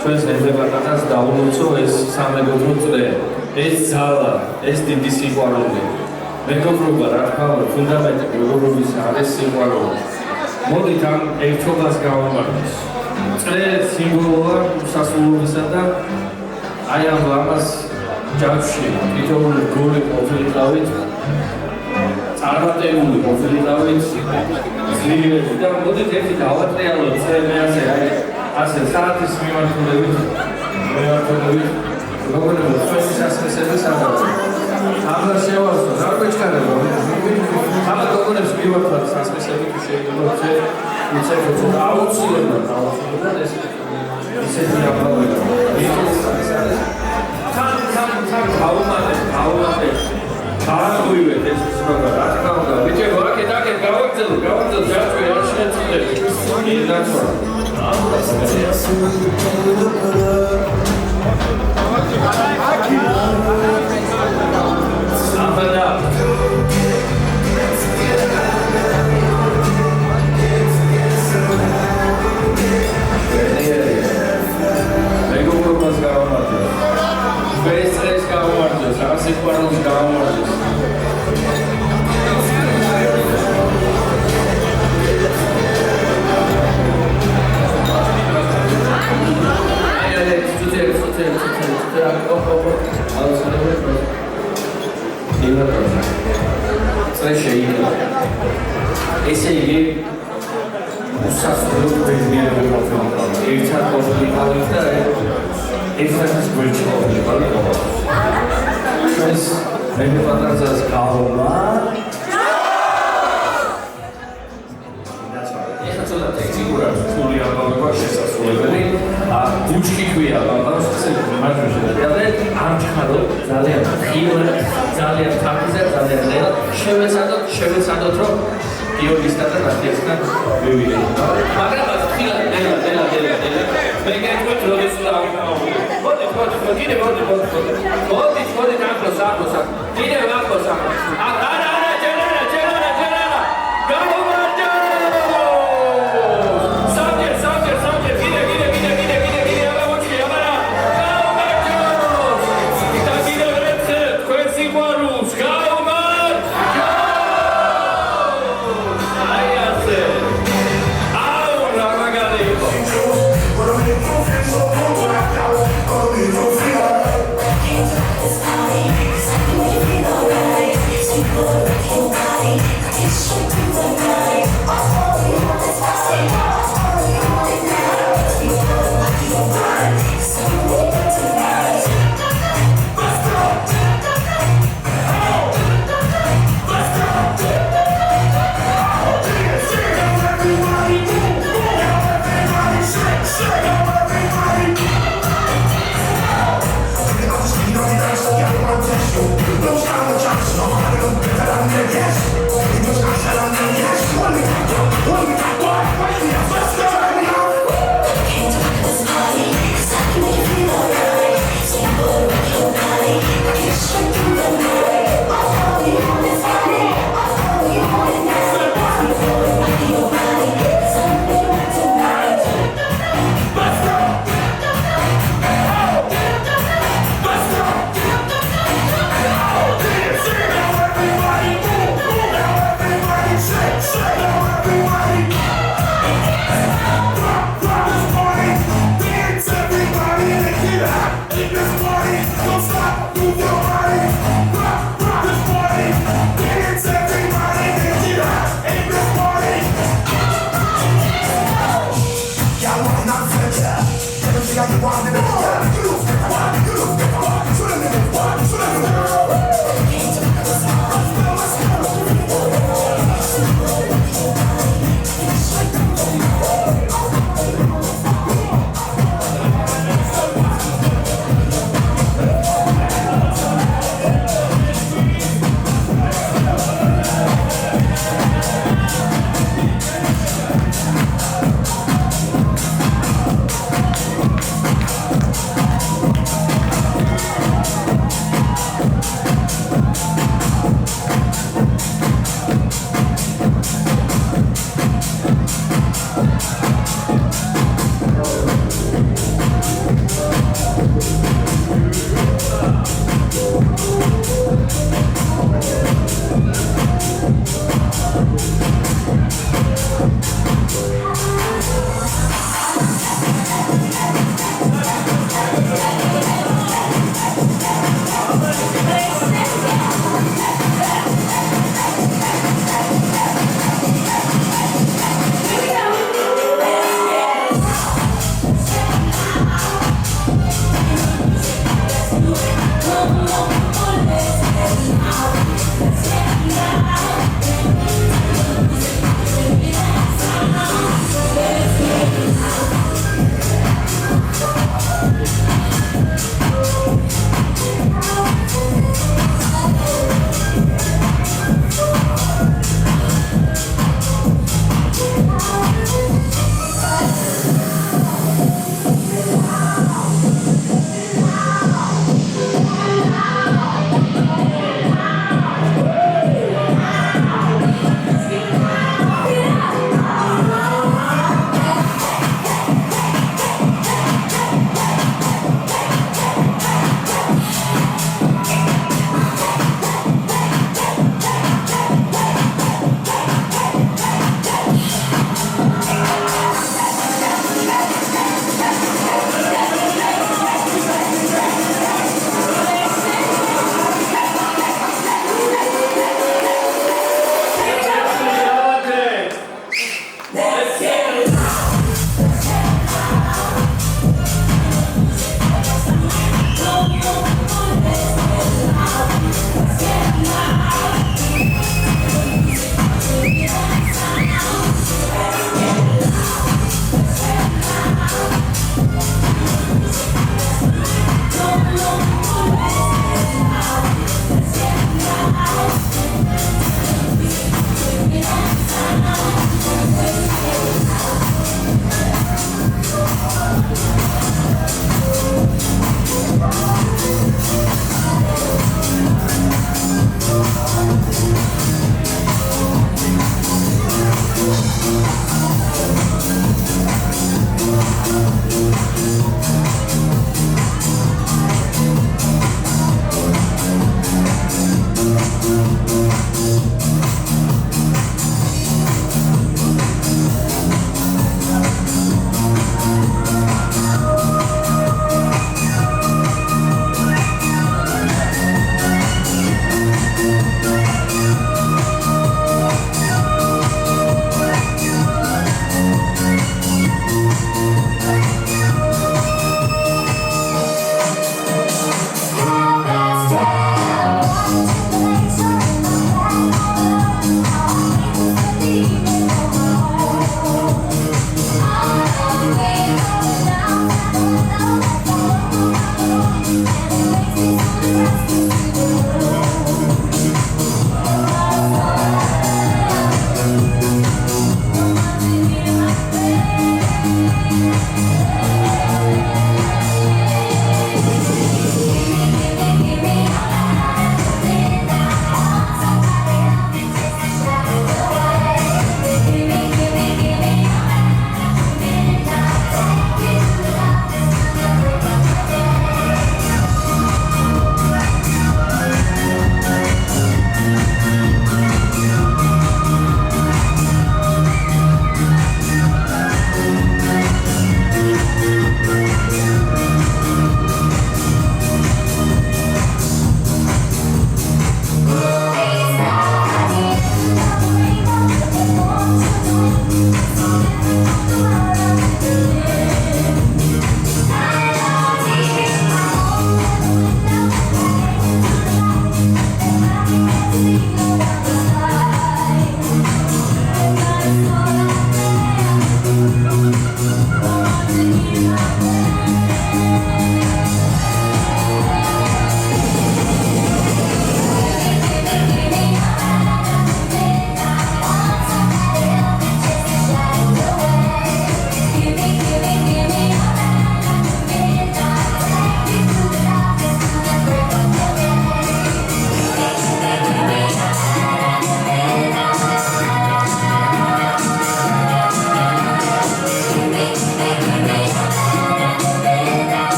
ჩვენს ნებატატას დაულოცო ეს სამეგობრო წრე, ეს ძალა, ეს დიდი სიყვარული. მეგობრობა, რა თქმა უნდა, ფუნდამენტი მეგობრობის არის სიყვარული. მოდით ამ ერთობას გავამართლოს. წრე სიმბოლოა სასულობისა და აი ამ ლამას ჯამში თითოეული გოლი ყოფილიყავით, წარმატებული ყოფილიყავით, ძლიერები და მოდით ერთი დავატრიალოთ წრე მე ასე საათის მიმართულებით მოგონებთ ჩვენი სასწრაფოების აღება. ახლა შევასწავლო, რა გვეჩქარება? ახლა გოგონებს მივაქვთ სასწრაფოები თუ შეიძლება უცებ აუცილებლად ეს ისეთი აბავია. თან გავუმატეთ. გააღვივეთ ეს პროგრამა. რა თქმა უნდა, ბიჭებო, აქეთ გავაგზავნოთ ჯაჭვი არ შეეცდეთ. ინდაცვა. მეგობრობას გავამართლოს, ჩვენს წრეს გავამართლოს, სიყვარულს გავამართლოს. ესე იგი უსასრულო ბედნიერება ყოფილიყავით, ერთად ყოფილიყავით და ერთადაც გვერდჩაყოფილიყავით. ჩვენს მეგობრებს გავმა ეხლა ცოტა ტექნიკურად რთული აბავება შესაძლებელი. ბუჩქი ქვია აბავს, ესე მარტო არ ჩხარო ძალიან ხილად, ძალიან თაფიზე, ძალიან ნელა. შევეცადოთ რომ გიორგისთან და ნათიასთან მივიდეთ. მაგრამ ხილად, ნელა. მე გეტყვით როდის დავიმავალ. მოდი, კიდევ მოდი. მოდი, ახლოს. კიდევ ახლოს. არა, ჯერანა. გამომარჯო! სამჯერ, კიდე, აბარა. გამომარჯო! და კიდევ ერთხელ თქვენ სიყვარულს გამომარჯო! აი ასე. აუ, რა მაგარი იყო.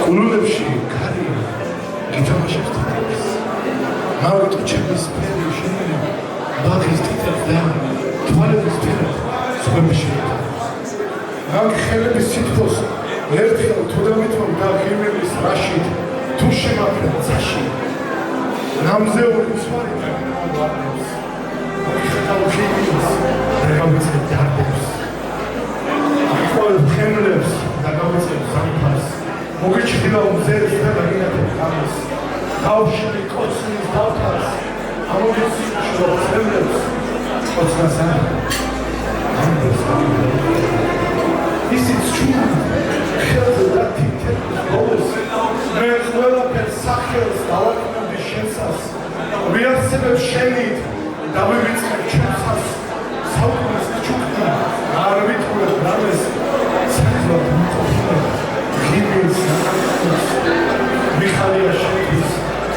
კულუნებში კარი გითამაშებს თითებს მავიტო ჩემის ფერი შენი ბაღის თითებს და თვალების ფერად სხვები შეიტანებს მაგ ხელების სითბოს ერთხელ თუ დამითვალ დაღიმების რაშით თუ შემაქრა წაში ნამზეული ცვარი დაგნავარდებს მოიხეთავ ხილის დაგავიცე დარდებს ახვალ ხემლებს დაგავიცე ზამფარს მოგიჩხილა უზერს და დაგინათებ ხამას გავშლი კოცნის დავთარს ამოგიციშო ხემლებს კოცნას ამბებს ისიც ჩუმ ხელზე დათი თეთრ ბოლოს მე ყველაფერს სახელს დავაკმევდი შენსას ვიარსებებ შენით დავივიწყებ ჩვენსას საუკუნეს ჩუქნა არ ვიტყურებ რამეს საერთოდ მოყოფილა ღიმილს მიხალია შენთვის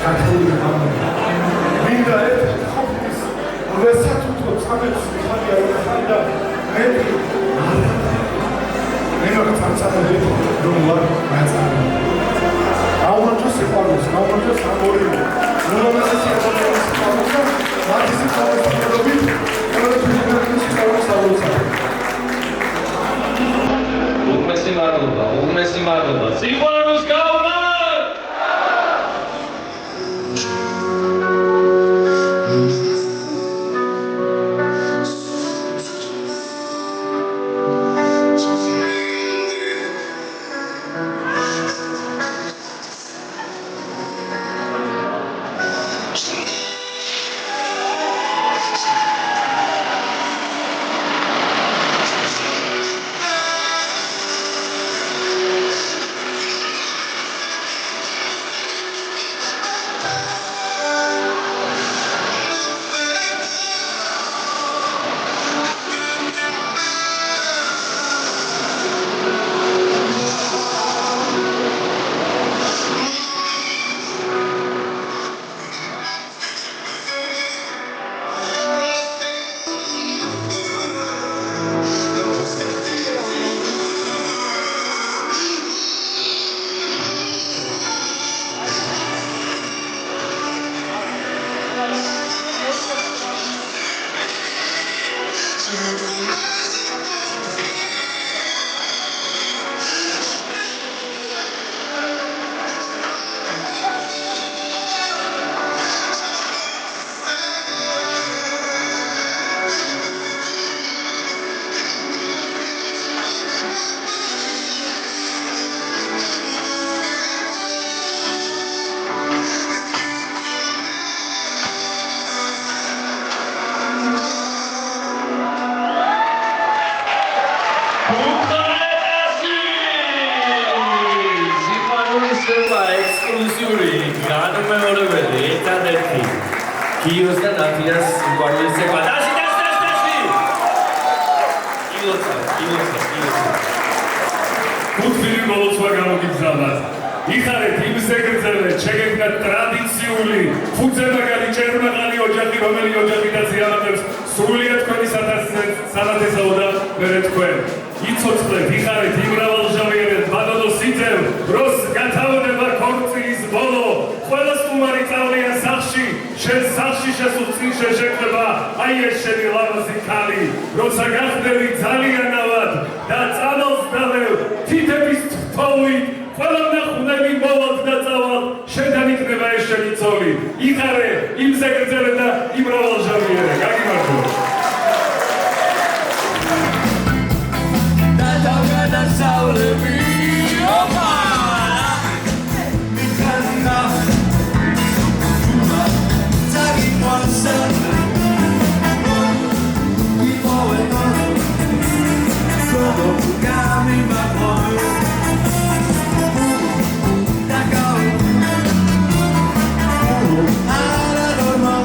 კათოლიკე მამა მინდა ერთ ყოფნის რესატუტო წამებს მიხალია რომ ხანდა მე არ მე მაგ წამწამები რომ უმეტესი მადლობა. სიყვარულს გავმართ! ექსკლუზიური განმეორებელი ერთადერთი გიოს და ნათიას სიყვარულის ცეკვა. დაში! კილოცა. გუთბილი მოლოცვა გამოგიგზავნათ. იხარეთ იმ ზეგრძელე, შეგექმნათ ტრადიციული, ფუძემაგარი ჭერმაღალი ოჯახი, რომელი ოჯახითაც იამატებს სრულიად თქვენი სანათესაო და მერე თქვენ. იცოცხლეთ, იხარეთ იმ მრავალჟავიერად ბადონო სიძემ, დროს გათავდება ქორწილის ბოლო. ყველა სტუმარი წავლიან სახლში, შენ სახლში შესულწინ შეშეკვება, აი ეს შენი ლამაზი ქალი, როცა გახდები ძალიანავად და წამალს დავევ, თითების თხოვით, ყველა ნახუნები მოვალ და წავალ, შენთან იქნება ეს შენი ცოლი. იხარე იმ ზეგრძელე და იმ მრავალჟავიერე, გაგიმართო. Saulemi, opa, mikana, tagi monsa, ipoeno, como kami makoy, takao, ala normal,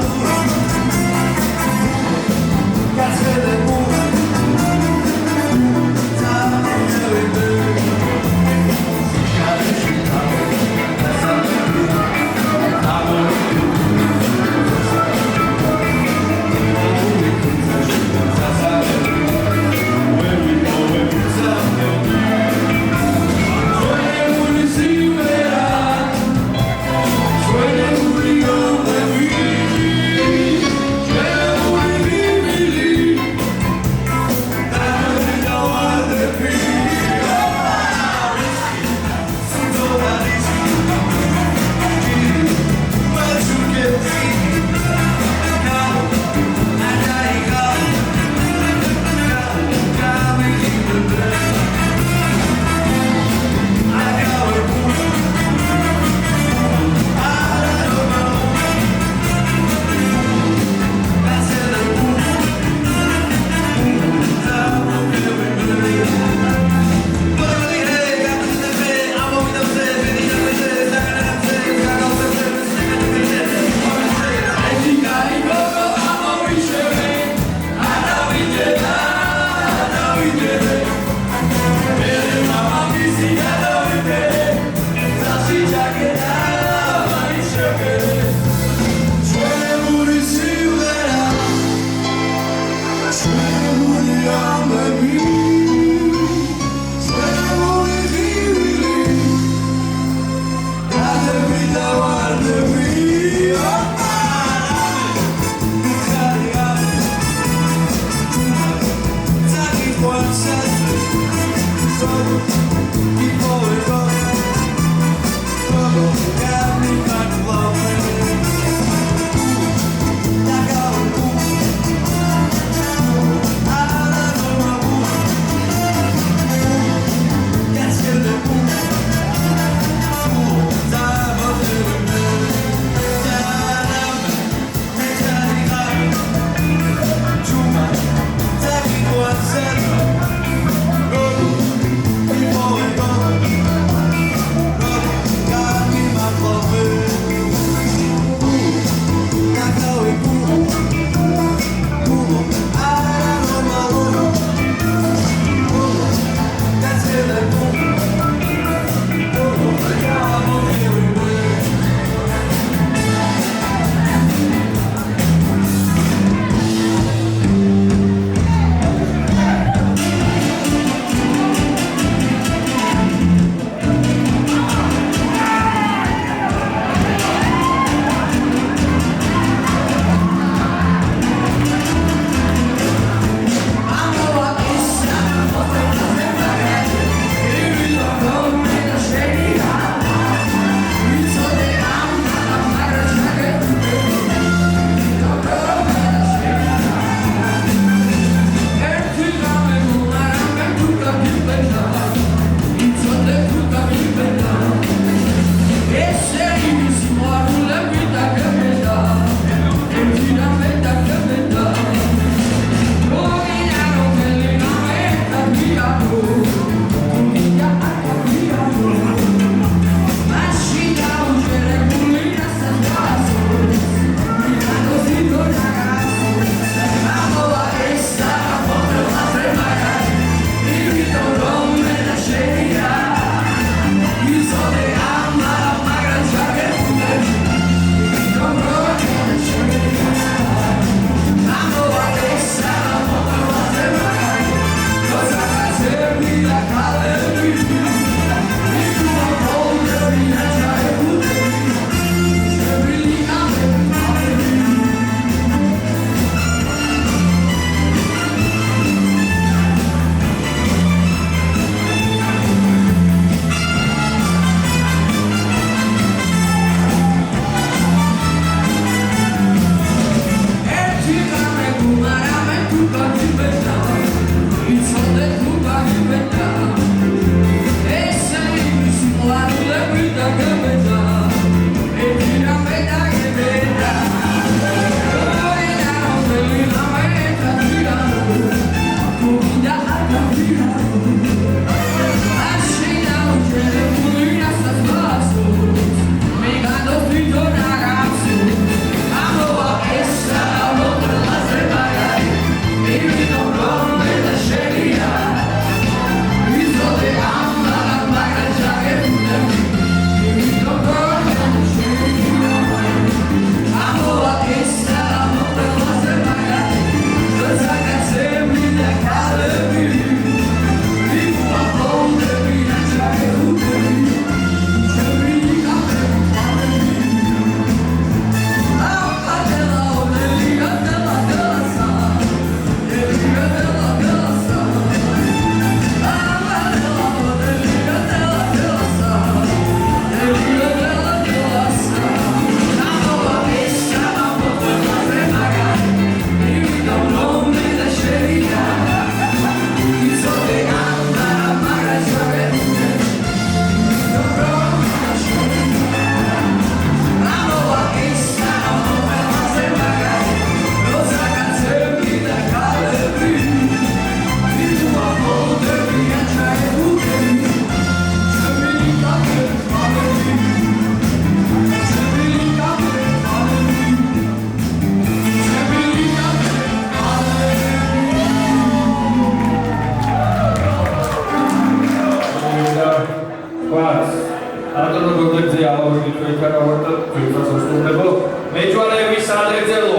ატონო გოგოძე ალავრი თქვენქარავდა თქვენს მოსწონებო მეჯვარეების სადრეძელო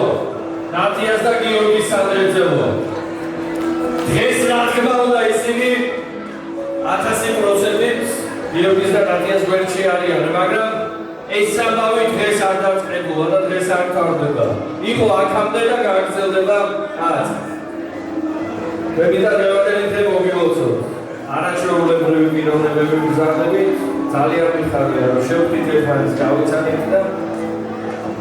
ნათიას და გიორგის სადრეძელო დღეს რა თქმა უნდა ისინი 1000% გიორგის და ნათიას გვერდში არიან მაგრამ ეს სამბავი დღეს არ დაწყებულა და დღეს არ თავდება იყო აქამდე და გააგრძელდება არც მე და რევადელი თემ მოგილოცოთ არაჩვეულებრივი პიროვნებები გზავნებით ძალიან მიხარია რომ შევხვდით ერთმანეთს გავიცანით და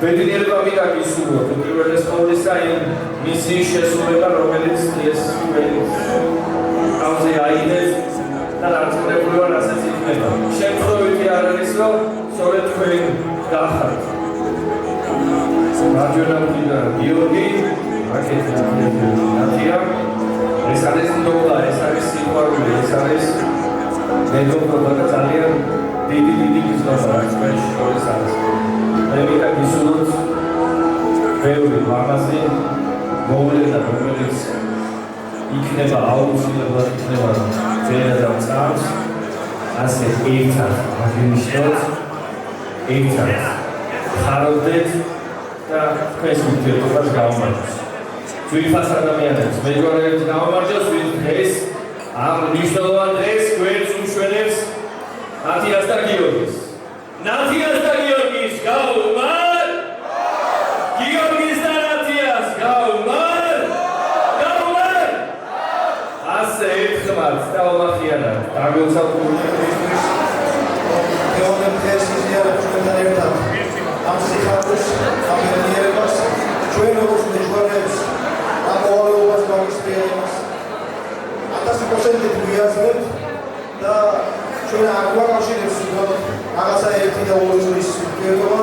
ბედნიერება მინდა გისურვოთ უპირველეს ყოვლისა იმ მისიის შესრულება რომელიც ეს თავზე აიდეს და რაცნობრივად რასაც იქნება შემთხვევითი არ არის რომ სწორედ თქვენ გახართ მარჯვენა მხრიდან გიორგი აქეთ ნათია ეს არის ნოლა ეს არის სიყვარული ეს არის მეგობრობა და ძალიან დიდი გიზნობა რაც ჩვენში შორის არის მე მინდა გისურვოთ ბევრი მაღაზი მოვლენა რომელიც იქნება აუცილებლად იქნება ძირადად წამს ასე ერთად აღნიშნოთ ერთად ხარობდეთ და თქვენს ურთიერთობას გავუმარჯოს ძვირფას ადამიანებს მეჯვარეებს გავუმარჯოს ვინც დღეს ამ მნიშვნელოვან დღეს გვერდს უშველებს ნათიას და გიორგის ნათიას და გიორგის გაუმარ გიორგის და ნათიას გაუმარ ასე ერთხმად და ომახიანად დაგელსავთ გეონებ დღეს იზიარებს ჩვენთან ერთად ამ სიხარულს ამ ბედნიერებას ჩვენ როგორც მეჯვარეებს ამ მოვალეობას გავისწრებთ 1000% ვიაზრებთ და ჩვენ არ გვაკავშირებს რაღაცა ერთი და ორი წლის ურთიერთობა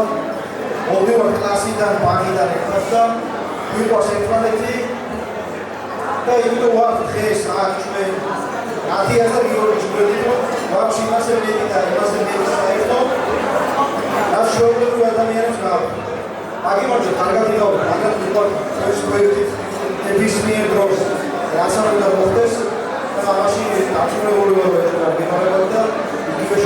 მოვდივართ კლასიდან ბაღიდან ერთად და ვიყვარს ერთმანეთი და იმიტომ ვარ დღეს აქ ჩვენ ნათიას და გიორგის გვერდით ვარ იმასე მეტი და იმასე მეტი საერთო და შეუძლებელი ადამიანებს გავხდით აგიმარჯვეთ კარგად იღავთ კარგად ვიყვართ ეს პროექტი ნებისმიერ დროს რაც არ უნდა მოხდეს და ამაში დაწუნებული ვარ და ვიმარებად და იგივე